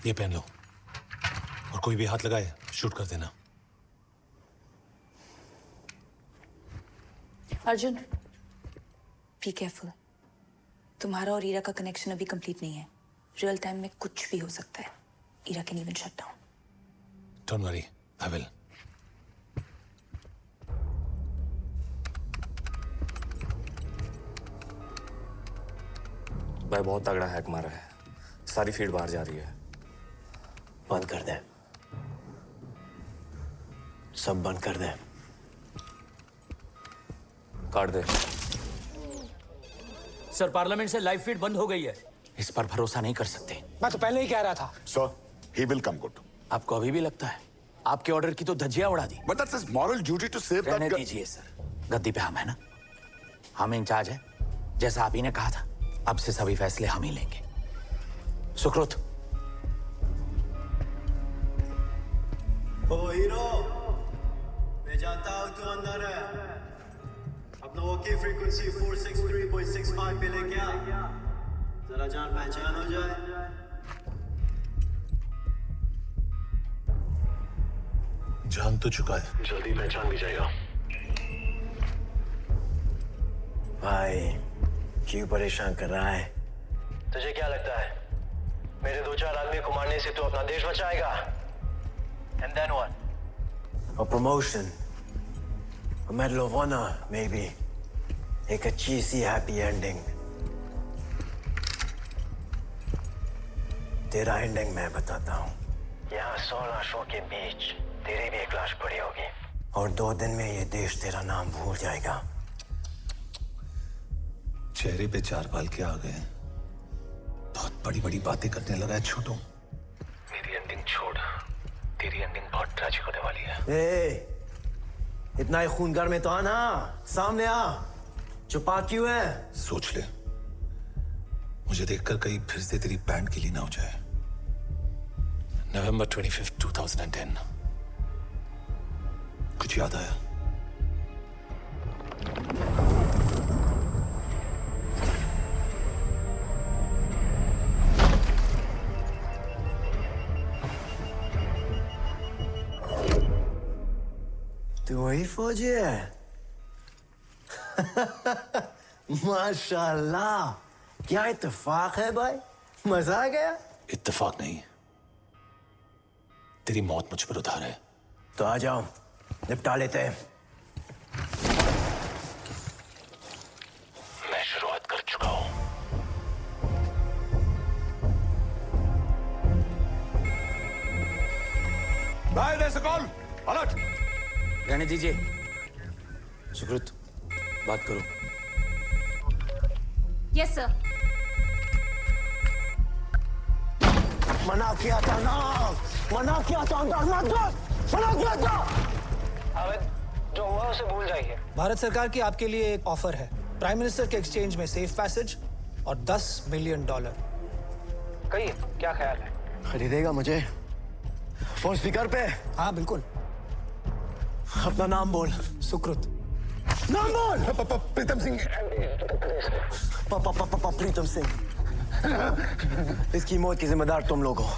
S4: ये पहन लो और कोई भी हाथ लगाए शूट कर देना।
S8: Arjun, be careful. तुम्हारा और ईरा का कनेक्शन अभी कंप्लीट नहीं है। रियल टाइम में कुछ भी हो सकता है। Ira can even shut down.
S4: Don't worry, I will.
S9: भाई बहुत तगड़ा हैक मारा है। सारी फीड बाहर जा रही है।
S3: बंद कर दे। सब बंद कर दे।
S9: काट दे।
S2: सर, पार्लियामेंट से लाइव फीड बंद हो गई है।
S14: इस पर भरोसा नहीं कर सकते।
S18: मैं तो पहले ही कह रहा था।
S19: Sir, he will come good.
S14: आपको अभी भी लगता है आपके ऑर्डर की तो धज्जियां उड़ा दी।
S19: But that's his moral duty to save that
S14: रहने
S19: guy.
S14: दीजिए सर, गद्दी पे हम है ना, हम इंचार्ज है। जैसा आप ही ने कहा था, अब से सभी फैसले हम ही लेंगे। सुकृत।
S3: ओ हीरो, मैं जानता हूँ तू अंदर है। अपना ओके फ्रीक्वेंसी 463.65 पे लेके आ। जरा जान पहचान हो जाए।
S4: जान तो चुका है।
S6: जल्दी पहचान भी जाएगा।
S3: भाई, क्यों परेशान कर रहा है?
S6: तुझे क्या लगता है मेरे 2-4 आदमी को मारने से तू अपना देश बचाएगा? And then what?
S3: A promotion, a medal of honor, maybe. एक अच्छी सी हैप्पी एंडिंग। तेरा एंडिंग मैं बताता हूँ।
S6: यहाँ 100 लाशों के बीच तेरी भी एक लाश पड़ी होगी।
S3: और 2 दिन में ये देश तेरा नाम भूल जाएगा।
S4: चेहरे पे 4 बाल के आ गए। बहुत बड़ी बड़ी बातें करने लगा है छोटू।
S6: मेरी एंडिंग छोड़, तेरी एंडिंग बहुत ट्रैजिक होने वाली है।
S3: ए, इतना ही खून गर्म में तो आना, सामने आ। छुपा क्यों है?
S4: सोच ले, मुझे देखकर कहीं फिर से तेरी बैंड गिली ना हो जाए। November 25, 2010। कुछ याद आया?
S3: तू वही फौजी है? माशाल्लाह, क्या इत्तेफाक है भाई। मजा आ गया।
S4: इत्तेफाक नहीं, तेरी मौत मुझ पर उधार है।
S3: तो आ जाओ, निपटा लेते हैं।
S6: मैं शुरुआत कर चुका हूं।
S19: भाई, there's a call. Alert.
S14: रहने दीजिए। सुकृत, बात करो।
S8: Yes sir.
S3: मना किया था ना, मना किया था, मना किया था।
S6: अवध, जो हुआ उसे भूल जाइए।
S18: भारत सरकार की आपके लिए एक ऑफर है। प्राइम मिनिस्टर के एक्सचेंज में सेफ पैसेज और $10 मिलियन।
S6: कहिए, क्या ख्याल है?
S3: खरीदेगा मुझे? फोन स्पीकर पे?
S18: हाँ बिल्कुल।
S6: अपना नाम बोल।
S18: सुकृत।
S6: नाम बोल।
S19: प्रीतम सिंह।
S6: प्रीतम सिंह। इसकी मौत की जिम्मेदार तुम लोग हो।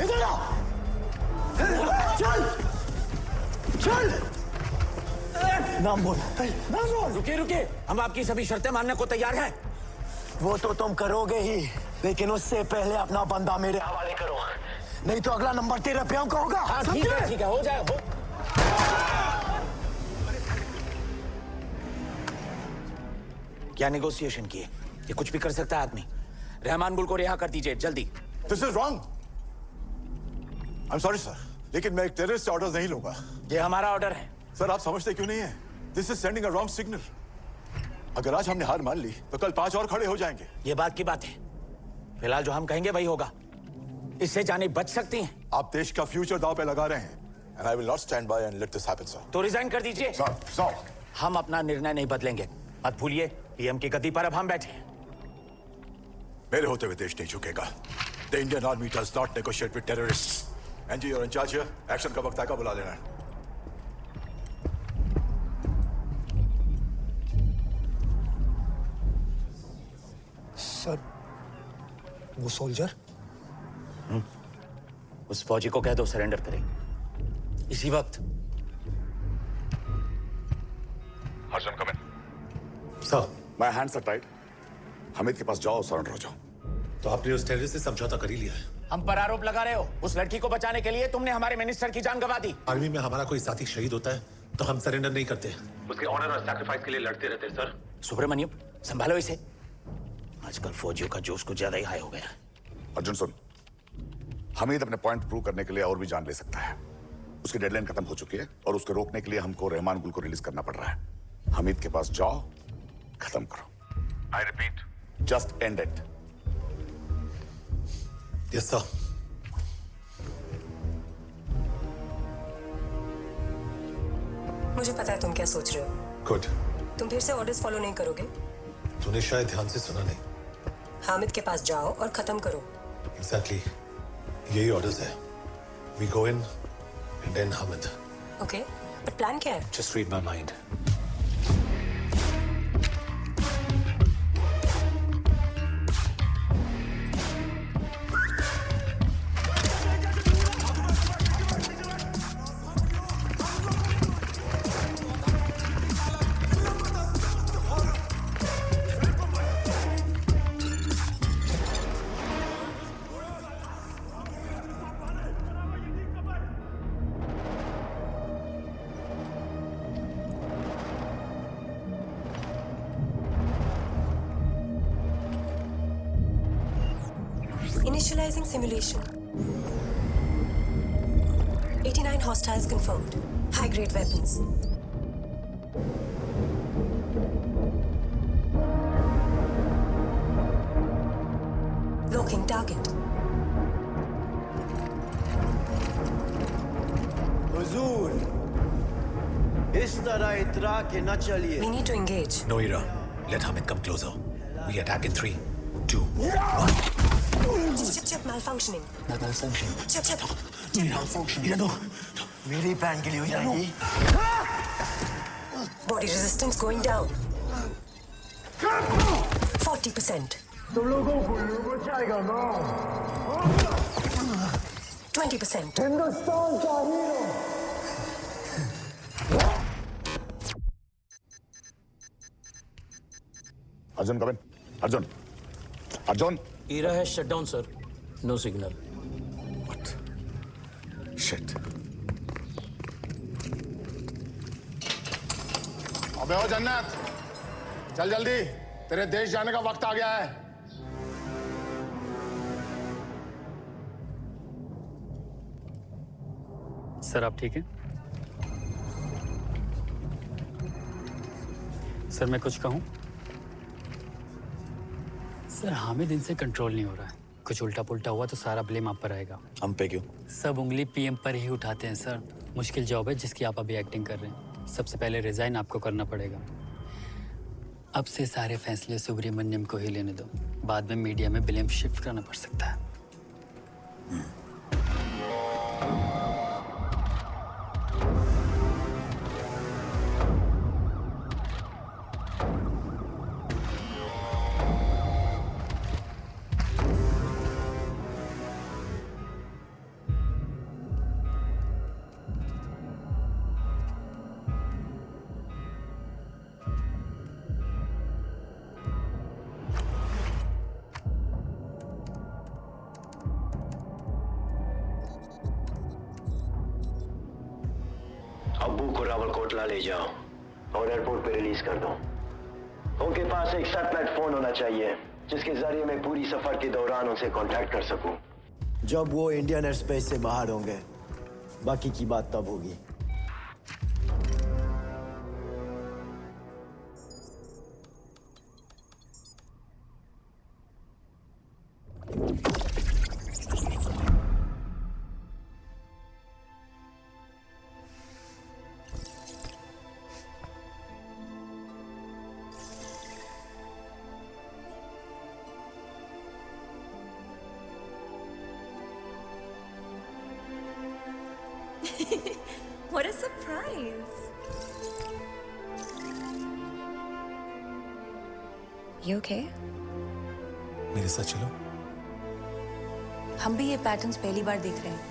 S6: इधर आओ। चल चल। नाम बोल। नाम बोल।
S14: रुकिए रुकिए, हम आपकी सभी शर्तें मानने को तैयार हैं।
S6: वो तो तुम करोगे ही, लेकिन उससे पहले अपना बंदा मेरे हवाले करो, नहीं तो अगला नंबर तेरे पे का होगा।
S14: हाँ ठीक है, हो जाएगा। क्या नेगोशिएशन किए? ये कुछ भी कर सकता है आदमी। रहमान गुल को रिहा कर दीजिए जल्दी।
S17: This is wrong. I am sorry sir, लेकिन मैं एक टेररिस्ट से ऑर्डर नहीं लूंगा।
S14: ये हमारा ऑर्डर है।
S17: सर आप समझते क्यों नहीं है? This is sending a wrong signal. अगर आज हमने हार मान ली तो कल 5 और खड़े हो जाएंगे।
S14: ये बात की बात है, फिलहाल जो हम कहेंगे वही होगा। इससे जाने बच सकती हैं।
S17: आप देश का फ्यूचर दांव पे लगा रहे हैं। And I will not stand by and let this happen, sir.
S14: तो रिजाइन कर दीजिए।
S17: सर
S14: हम अपना निर्णय नहीं बदलेंगे। मत भूलिए, पीएम की गद्दी पर अब हम बैठे हैं।
S17: मेरे होते हुए देश नहीं झुकेगा। The Indian Army does not negotiate with terrorists. NG और इंचार्ज हियर, एक्शन का वक्त आएगा, बुला लेना है।
S18: सर, वो सोल्जर?
S14: उस फौजी को कह दो सरेंडर करे इसी वक्त।
S19: Arjun come in. Sir, my hands are tied. Hamid के पास जाओ, सरेंडर हो जाओ।
S4: तो आपने उस टेररिस्ट से समझौता कर ही लिया है।
S14: हम पर आरोप लगा रहे हो। उस लड़की को बचाने के लिए तुमने हमारे मिनिस्टर की जान गंवा दी।
S4: आर्मी में हमारा कोई साथी शहीद होता है तो हम सरेंडर नहीं करते।
S19: उसके ऑनर और सैक्रिफाइस के लिए लड़ते रहते सर।
S14: सुब्रमण्यम, संभालो इसे। आजकल फौजियों का जोश कुछ ज्यादा ही हाई हो गया।
S19: अर्जुन सुन, हमीद अपने पॉइंट प्रूव करने के लिए और भी जान ले सकता है। उसकी डेडलाइन खत्म हो चुकी है और उसको रोकने के लिए हमको रहमान गुल को रिलीज करना पड़ रहा है। हमीद के पास जाओ, खत्म करो। I repeat, just and it.
S4: Yes sir.
S22: मुझे पता है तुम क्या सोच रहे हो।
S4: गुड।
S22: तुम फिर से ऑर्डर्स फॉलो नहीं करोगे।
S4: तूने शायद ध्यान से सुना नहीं।
S22: हामिद के पास जाओ और खत्म करो।
S4: एग्जैक्टली, यही ऑर्डर्स है। We go in and and Hamid.
S22: Okay, but plan क्या है?
S4: Just read my mind.
S22: Initializing simulation. 89 hostiles confirmed. High-grade weapons. Locking target.
S6: हुजूर, इस तरह इतरा के न चलिए।
S22: We need to engage.
S4: No, Ira. Let Hamid come closer. We attack in 3, 2, 1.
S22: Chip, malfunctioning.
S18: Malfunction.
S22: Chip.
S18: Malfunction.
S6: ये दो मेरी पैन के लिए हो जाएगी।
S22: Body resistance going down. 40%.
S6: तुम लोगों को बचाएगा ना।
S22: 20%.
S6: हिंदुस्तान का hero.
S19: Arjun come in. Arjun, Arjun.
S2: Ira has shut down, sir. No signal.
S19: What? Shit.
S21: अबे ओ जन्नत, चल जल्दी, तेरे देश जाने का वक्त आ गया है।
S10: सर आप ठीक हैं? सर मैं कुछ कहूं? सर हामिद इनसे कंट्रोल नहीं हो रहा है। कुछ उल्टा पुल्टा हुआ तो सारा ब्लेम आप पर आएगा।
S14: हम पे क्यों?
S10: सब उंगली पीएम पर ही उठाते हैं सर। मुश्किल जॉब है जिसकी आप अभी एक्टिंग कर रहे हैं। सबसे पहले रिजाइन आपको करना पड़ेगा। अब से सारे फैसले सुब्रमण्यम को ही लेने दो। बाद में मीडिया में ब्लेम शिफ्ट करना पड़ सकता है।
S6: अब्बू को रावलकोटला ले जाओ और एयरपोर्ट पे रिलीज कर दो। उनके पास एक सैटेलाइट फोन होना चाहिए जिसके जरिए मैं पूरी सफर के दौरान उनसे कांटेक्ट कर सकूं। जब वो इंडियन एयर स्पेस से बाहर होंगे बाकी की बात तब होगी।
S22: What a surprise! You okay?
S4: मेरे साथ चलो।
S8: हम भी ये पैटर्न्स पहली बार देख रहे हैं।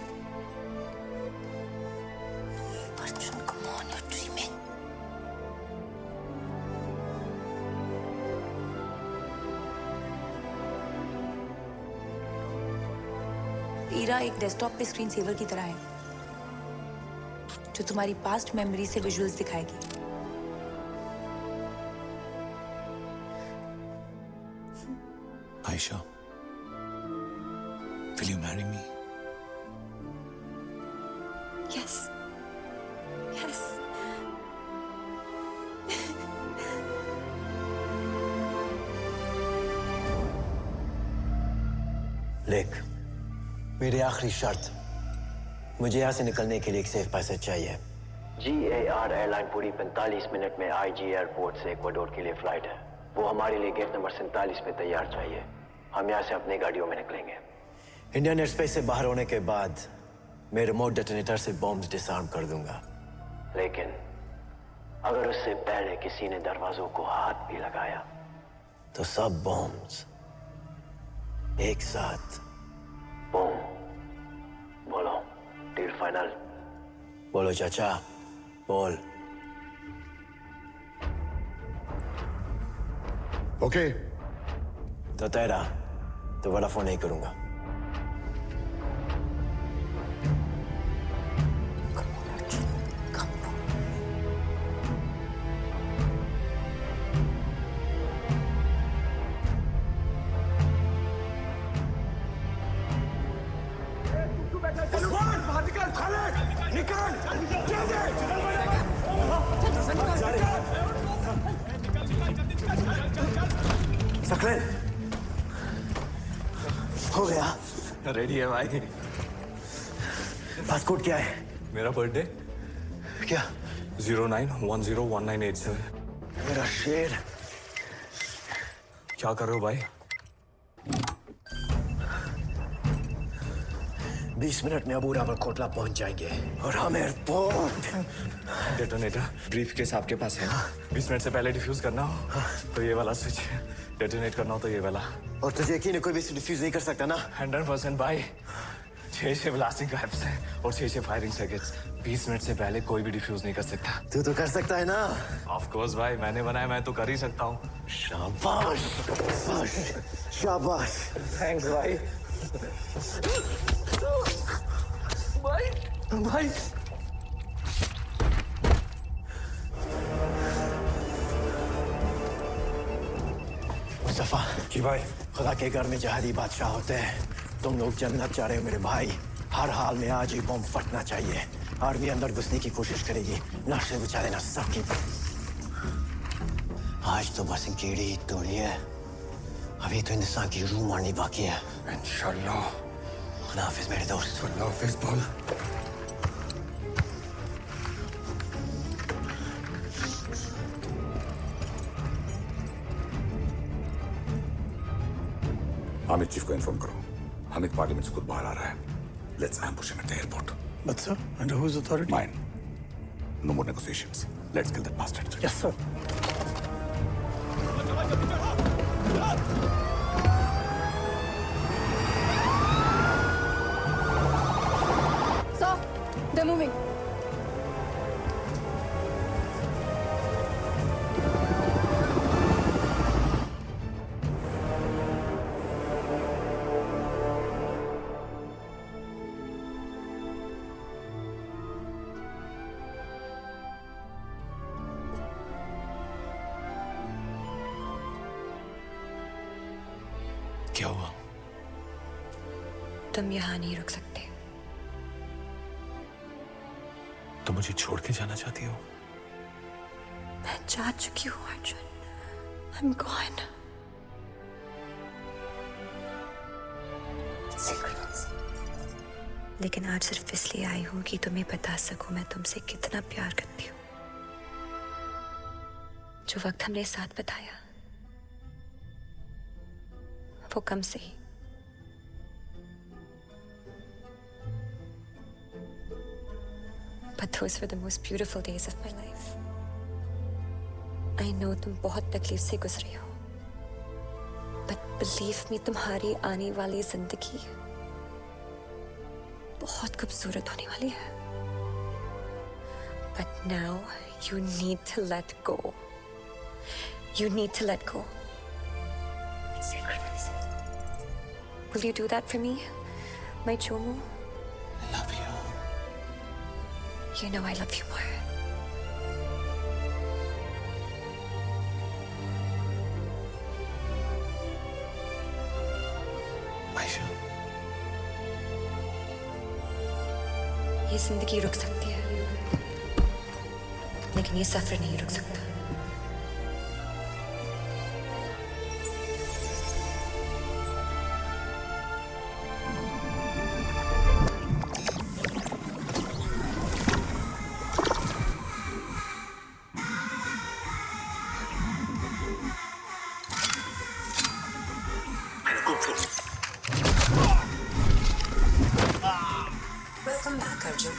S8: Arjun, come on, you're dreaming. Ira एक डेस्कटॉप पे स्क्रीन सेवर की तरह है जो तुम्हारी पास्ट मेमोरी से विजुअल्स दिखाएगी।
S4: Ayesha, will you marry me?
S22: Yes. Yes.
S6: Lake, मेरी आखिरी शर्त, मुझे यहाँ से निकलने के लिए एक सेफ पैसेज चाहिए। GAR एयरलाइन पूरी 45 मिनट में IG एयरपोर्ट से इक्वाडोर के लिए फ्लाइट है। वो हमारे लिए गेट नंबर 47 पे तैयार चाहिए। हम यहाँ से अपनी गाड़ियों में निकलेंगे। इंडियन एयर स्पेस से बाहर होने के बाद मैं रिमोट डेटोनेटर से बॉम्ब्स डिसआर्म कर दूंगा, लेकिन अगर उससे पहले किसी ने दरवाजों को हाथ भी लगाया तो सब बॉम्ब्स एक साथ बूम। बोलो, डील फाइनल? बोलो चाचा, बोल।
S19: ओके।
S6: तो तेरा तो बड़ा फोन नहीं करूंगा। सकलेन, हो गया?
S9: रेडी है भाई।
S6: पासपोर्ट क्या है?
S9: मेरा बर्थडे
S6: क्या?
S9: 09101987।
S6: मेरा शेर।
S9: क्या कर रहे हो भाई?
S6: 20 मिनट में अबू रावलकोटला पहुंच जाएंगे और हम एयरपोर्ट।
S9: डेटोनेटर ब्रीफ केस आपके पास है? 20 मिनट से पहले डिफ्यूज करना हो तो ये वाला स्विच, डेटोनेट करना हो तो ये वाला।
S6: और तुझे यकीन है कोई भी डिफ्यूज नहीं कर सकता ना?
S9: 100% भाई। 6 ब्लास्टिंग कैप्स हैं और 6 फायरिंग सर्किट्स। 20 मिनट से पहले कोई भी डिफ्यूज नहीं कर सकता।
S6: तू तो कर सकता है ना?
S9: ऑफ कोर्स भाई, मैंने बनाया, मैं तो कर ही सकता हूँ।
S6: शाबाश, शाबाश, शाबाश। थैंक्स भाई। भाई, भाई। मुस्तफा जी भाई, खुदा के घर में जहादी बादशाह होते हैं। तुम लोग जन्नत चाह रहे हो मेरे भाई। हर हाल में आज ही बम फटना चाहिए। आर्मी अंदर घुसने की कोशिश करेगी, नर्स से बचा लेना सबकी। आज तो बस कीड़ी तोड़ी है, अभी तो इंसान की रूह मारनी बाकी है। इंशाल्लाह। खुदा हाफिज मेरे दोस्त। खुदा हाफिज बोल।
S19: हामिद चीफ को इन्फॉर्म करो, हामिद पार्लियामेंट से खुद बाहर आ रहा है। Let's ambush him at the airport.
S18: But sir, under whose authority?
S19: Mine. No more negotiations. Let's kill that bastard.
S18: Yes, sir.
S7: Sir, they're moving.
S4: क्या हुआ?
S22: तुम यहाँ नहीं रुक सकते।
S4: तुम मुझे छोड़ के जाना चाहती हो?
S22: मैं जा चुकी हूँ अर्जुन। I'm gone. लेकिन आज सिर्फ इसलिए आई हूँ कि तुम्हें बता सकूं मैं तुमसे कितना प्यार करती हूँ। जो वक्त हमने साथ बिताया वो कम से ही। But those were the most beautiful days of my life. I know तुम बहुत तकलीफ से गुजरे हो, but believe me, तुम्हारी आने वाली जिंदगी बहुत खूबसूरत होने वाली है। But now you need to let go. You need to let go. Will you do that for me, my Chomu?
S4: I love you.
S22: You know I love you more.
S4: Ayesha,
S22: ये जिंदगी रुक सकती है, लेकिन ये सफर नहीं रुक सकता। Welcome back, Arjun.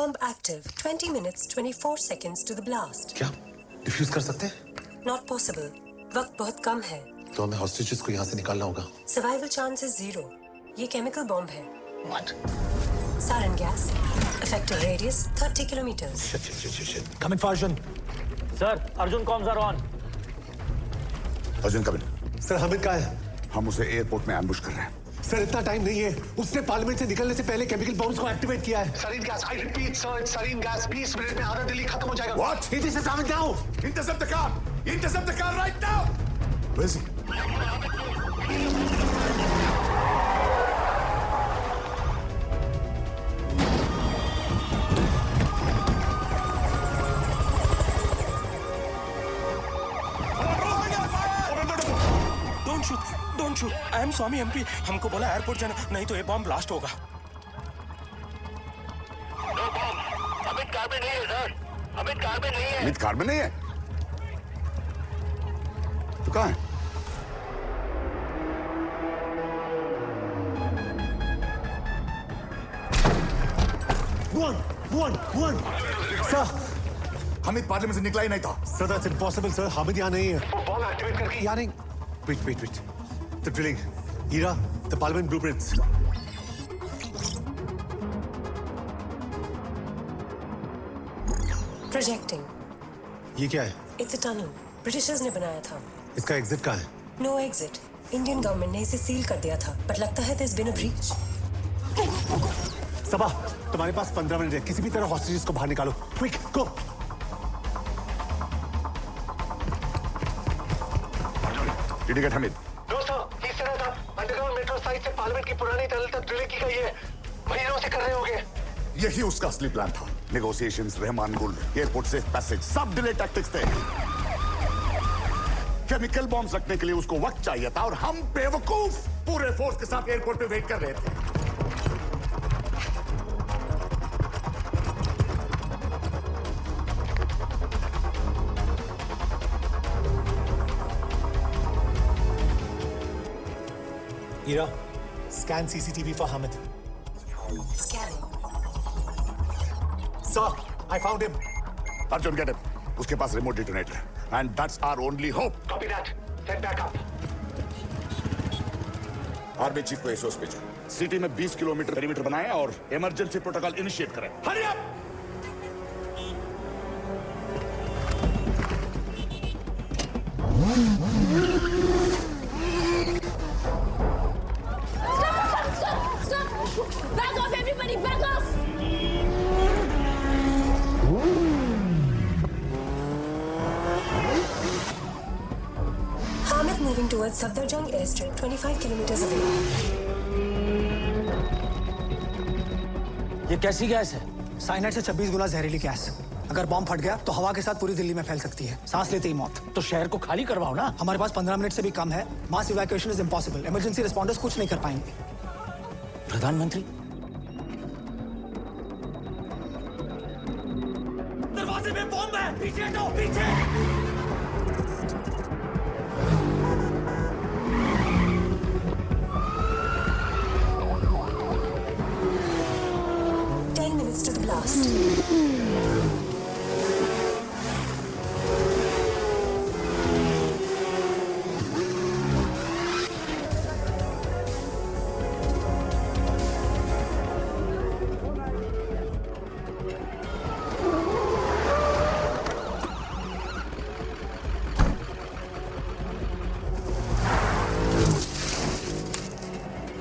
S22: bomb active. 20 minutes 24 seconds to the blast.
S4: क्या डिफ्यूज कर सकते हैं?
S22: Not possible. वक्त बहुत कम है.
S4: तो हमें हॉस्टेजेस को यहाँ से निकालना होगा.
S22: Survival chance is 0. ये केमिकल बॉम्ब है.
S4: What?
S22: Sarin gas. Effective radius 30 kilometers.
S4: Shit. Come in, Arjun.
S5: Sir, Arjun comms are on.
S19: Arjun coming.
S11: Sir Hamid कहाँ है?
S19: हम उसे एयरपोर्ट में एम्बुश कर रहे हैं.
S11: सर इतना टाइम नहीं है. उसने पार्लियामेंट से निकलने से पहले केमिकल बॉम्ब्स को एक्टिवेट किया है. Sarin gas. I repeat, sir, it's sarin gas. 20 minute में आधा दिल्ली खत्म हो जाएगा.
S19: What?
S11: It is coming down.
S19: Intercept the car. Intercept the car right now. Where is he?
S12: Don't shoot. I am Swami MP. हमको बोला airport जाना, नहीं तो ये बॉम्ब ब्लास्ट होगा.
S19: अमित कार में नहीं है सर. अमित कार में नहीं है. अमित कार में नहीं है. तो कहाँ है?
S11: One. Sir.
S19: अमित पार्लियामेंट से निकला ही नहीं था.
S11: Sir, that's impossible, sir. Hamid यहाँ नहीं है. वो बॉम्ब एक्टिवेट करके यहाँ नहीं. Wait. The drilling. Ira, the Parliament blueprints.
S22: Projecting.
S11: ये क्या है?
S22: It's a tunnel. Britishers ने बनाया था.
S11: इसका एग्जिट कहाँ है?
S22: No exit. Indian government ने इसे सील कर दिया था, but लगता है there's been a breach.
S11: सबा, तुम्हारे पास 15 मिनट है. किसी भी तरह हॉस्टेजेस को बाहर निकालो. Quick, go.
S19: Did you get Hamid?
S11: No sir, he said that underground metro site से पार्लियामेंट की पुरानी टनल तक ड्रिलिंग की गई है. महीनों से कर रहे होंगे.
S19: यही उसका असली प्लान था. नेगोशिएशंस, रहमान गुल, एयरपोर्ट से पैसेज, सब डिले टैक्टिक्स थे. केमिकल बॉम्ब्स रखने के लिए उसको वक्त चाहिए था और हम बेवकूफ पूरे फोर्स के साथ एयरपोर्ट पे वेट कर रहे थे.
S11: Ira, scan CCTV for Hamid.
S22: Scanning.
S11: Sir, I found him.
S19: Arjun, get him. उसके पास रिमोट डिटोनेटर है. And that's our only hope.
S11: Copy that. Send back up.
S19: Army chief को एसओएस भेजो. सिटी में 20 kilometre perimeter बनाएं और emergency protocol initiate करें. Hurry up!
S7: Stop! Back off, everybody! Back off!
S22: Hamid moving towards Safdarjung airstrip, 25 kilometers away.
S5: ये कैसी gas है?
S18: Cyanide से 26 गुना जहरीली गैस. अगर बॉम्ब फट गया तो हवा के साथ पूरी दिल्ली में फैल सकती है. सांस लेते ही मौत.
S5: तो शहर को खाली करवाओ ना.
S18: हमारे पास 15 मिनट से भी कम है. Mass evacuation is impossible. Emergency responders कुछ नहीं कर पाएंगे.
S5: प्रधानमंत्री
S12: दरवाजे में बॉम्ब है. पीछे हटो, पीछे.
S22: 10 minutes to the blast.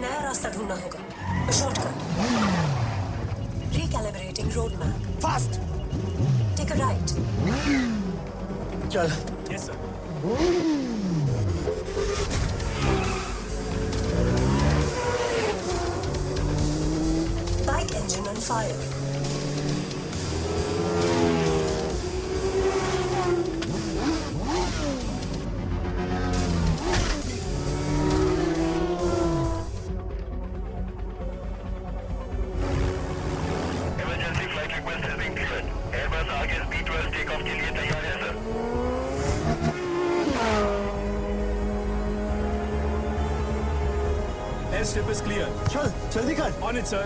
S22: नया रास्ता ढूंढना होगा. Shortcut. Recalibrating roadmap.
S11: Fast.
S22: Take a right.
S11: चल.
S12: Yes sir.
S22: Bike engine on fire.
S12: Airstrip is clear.
S11: चल, जल्दी कर.
S12: On it, sir.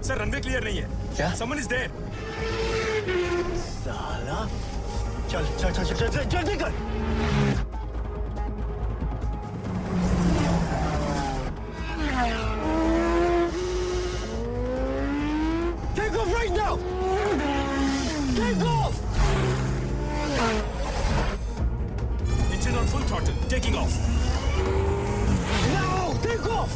S12: Sir runway clear नहीं है।
S5: क्या?
S12: Someone is there.
S6: साला चल चल चल चल चल जल्दी कर। Take off right now. Take off.
S12: Engine on full throttle. Taking off.
S6: Now take off.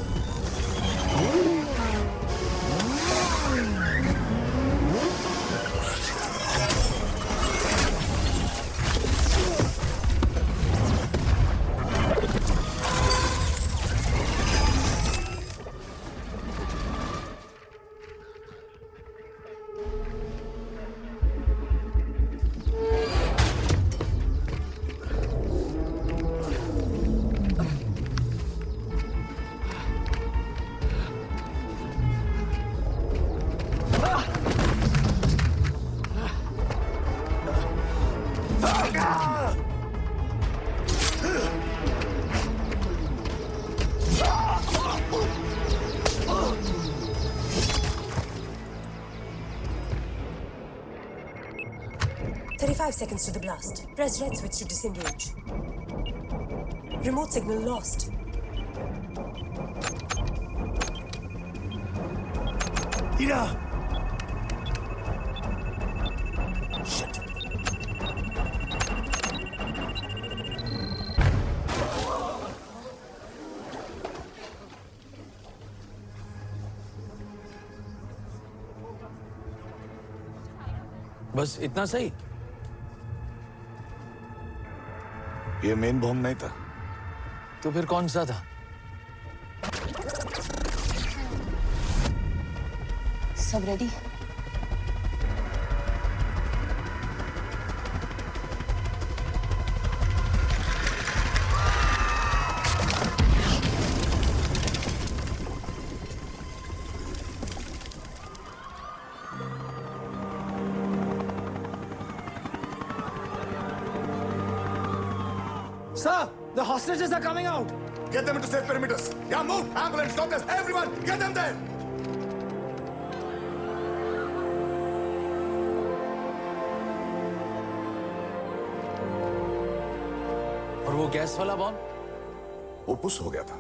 S22: 35 seconds to the blast. Press red switch to disengage. Remote signal lost.
S6: Ira!
S22: Shit.
S2: बस इतना सही?
S19: ये मेन बॉम्ब नहीं था।
S2: तो फिर कौन सा था?
S8: सब ready?
S18: Sir, the hostages are coming out.
S21: Get them into safe perimeters. Yeah, move. Ambulance, doctors, everyone, get them there.
S2: और वो गैस वाला बॉम्ब?
S21: वो पुश हो गया था।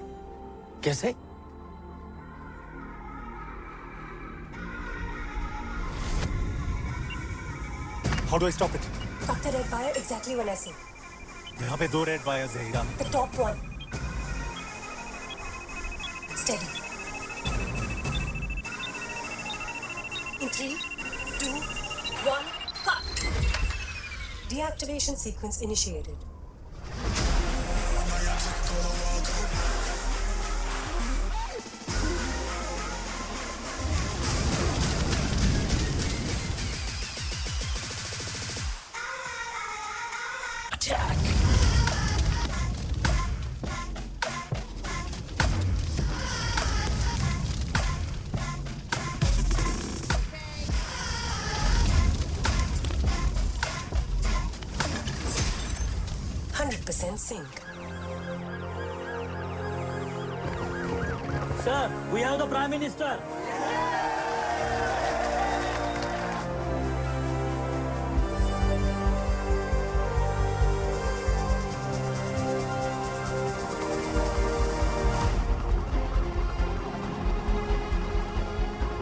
S2: कैसे?
S21: How do I stop it?
S22: Cut the red wire exactly when I say.
S21: यहाँ पे 2 रेड वायर्स है हीरा।
S22: The top one. Steady. In 3, 2, 1, cut. Deactivation sequence initiated. Attack. Sync.
S5: Sir, we have the Prime Minister.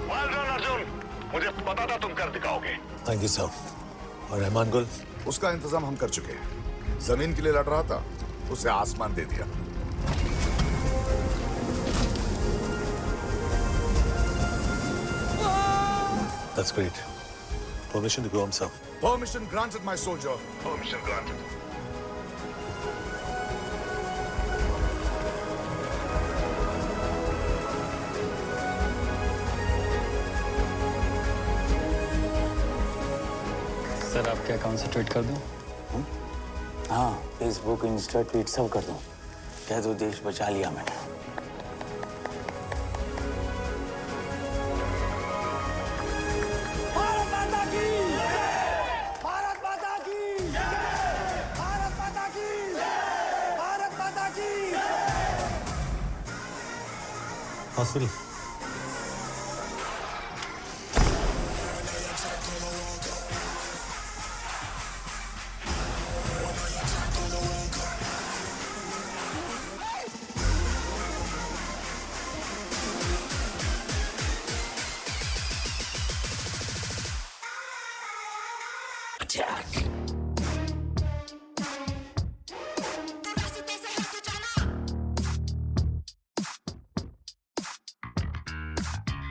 S19: Well done, Arjun. मुझे पता था तुम कर दिखाओगे।
S4: Thank you sir. और रहमान गुल?
S21: उसका इंतजाम हम कर चुके हैं। जमीन के लिए लड़ रहा था, उसे आसमान दे दिया।
S4: That's great. Permission to go home, sir.
S21: Permission granted, my soldier. Permission granted.
S10: Sir आपके अकाउंट से ट्वीट कर दूं?
S14: हाँ, फेसबुक, इंस्टा, ट्वीट सब कर दूं। कह दो देश बचा लिया मैंने।
S6: भारत माता की! भारत माता की! भारत माता की! भारत माता
S4: हॉस्पिटल।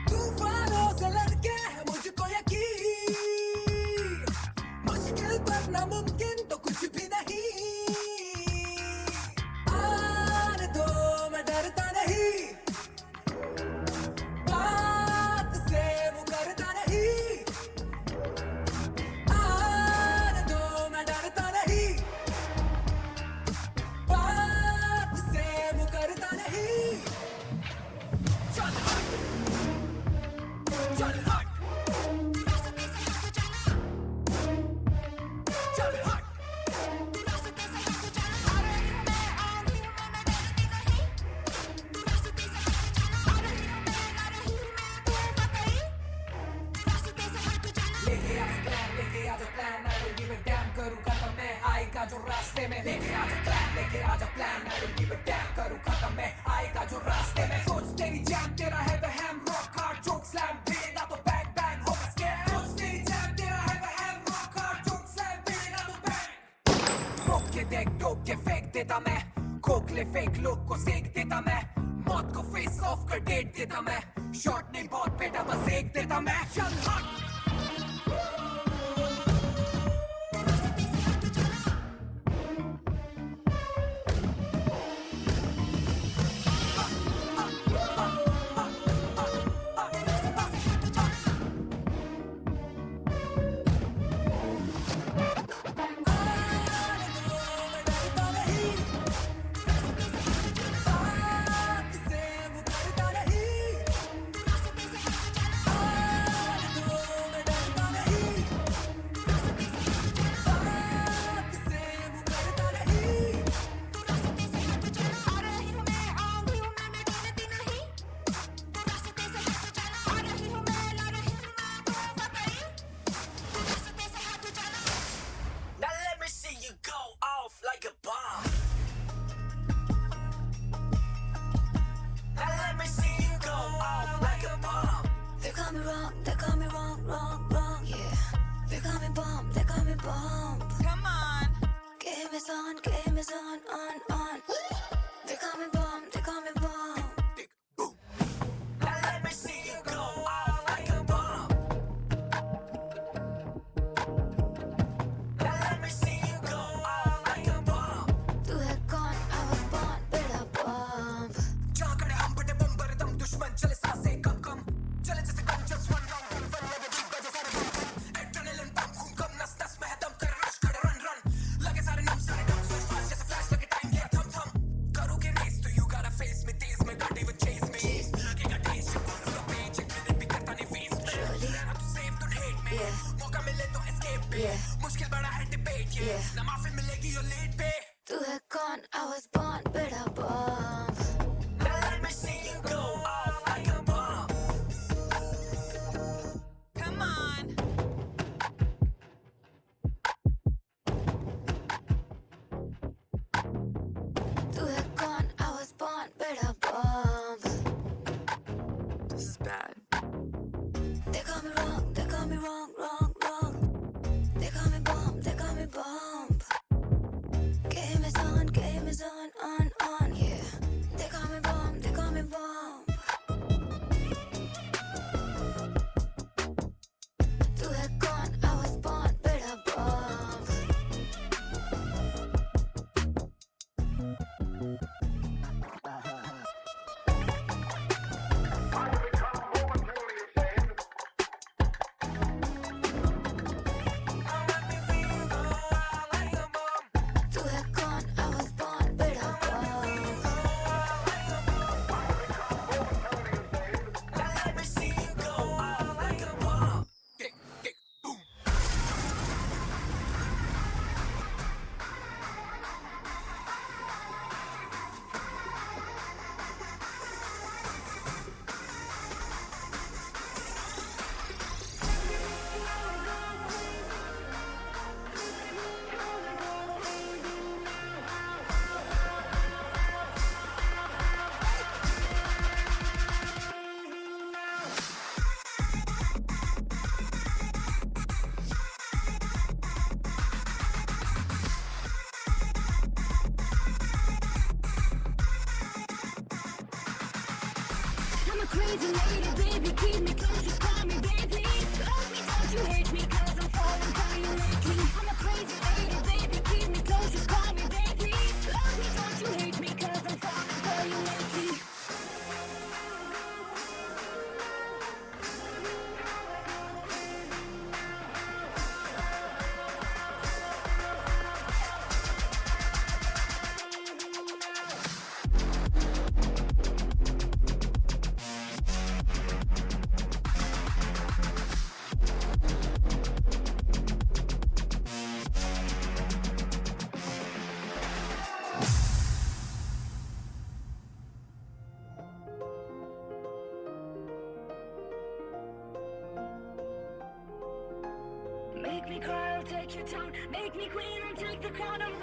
S13: तूफानों से लड़के है मुझको यकीन, मुश्किल पर नामुमकिन तो कुछ भी नहीं। आने दो मैं डरता नहीं, बात से मुकरता नहीं। आने दो मैं डरता नहीं, बात से मुकरता नहीं। चल चल हट, चल हट, लेके आ जो plan, I will give a damn करूँ खत्म मैं आएगा जो रास्ते में। लेके आ जो plan, I will give a damn करूँ खत्म मैं आएगा जो रास्ते में। सोच तेरी जैम तेरा है वहम, रॉक हार्ड जोक स्लैम देगा तो बैंग बैंग होगा स्कैम। सोच तेरी जैम तेरा है वहम, रॉक हार्ड जोक स्लैम देगा तो बैंग। रोक के देख टोक के फेंक देता मैं, खोखले फेक लोग को सेक देता मैं। मौत को फेस ऑफ कर डेट देता मैं, शॉट नहीं बहुत बेटा बस एक देता मैं। चल हट, now let me see you go off like a bomb. Now let me see you go off like a bomb.
S15: They call me wrong, wrong, yeah. They call me bomb, Come on. Game is on, on. They call me bomb,
S13: Now let me see you go off like a bomb. Now let me see you go off like a bomb.
S15: तू है कौन? I was born with a bomb.
S13: जहाँ खड़े हम बड़े बम्बर दम, दुश्मन चले सांसें कम कम, चले जैसे गन just one round, लगे बीट बजे सारे बम बम, एड्रेनलिन पंप खून कम, नस नस में है दम, कर रश कर रन रन, लगे सारे नम सारे डम, स्विच फास्ट जैसे फ्लैश, लगे टाइम गया थम थम, करोगे रेस तो you gotta face me, तेज में can't even chase me, लगेगा तेज जब बोलूँगा पेज, एक मिनट भी करता नहीं waste में, रहना तो safe don't hate me, मौका मिले तो escape पे, मुश्किल बड़ा है debate ये, ना माफी मिलेगी you're late पे,
S15: तू है कौन? I was born with a bomb.
S13: now let me see you go off like a bomb. Come on.
S15: तू है कौन? I was born with a bomb.
S13: This is bad.
S15: They call me wrong, wrong. They call me bomb, Game is on, on, yeah. crazy lady, baby, keep me close, just call me baby. Love me, don't you hate me, cause I'm falling for you lately. I'm a crazy lady, baby, keep me close, just call me baby. Love me, don't you hate me, cause I'm falling for you lately. Make me cry, I'll take your town. Make me queen and take the crown. I'm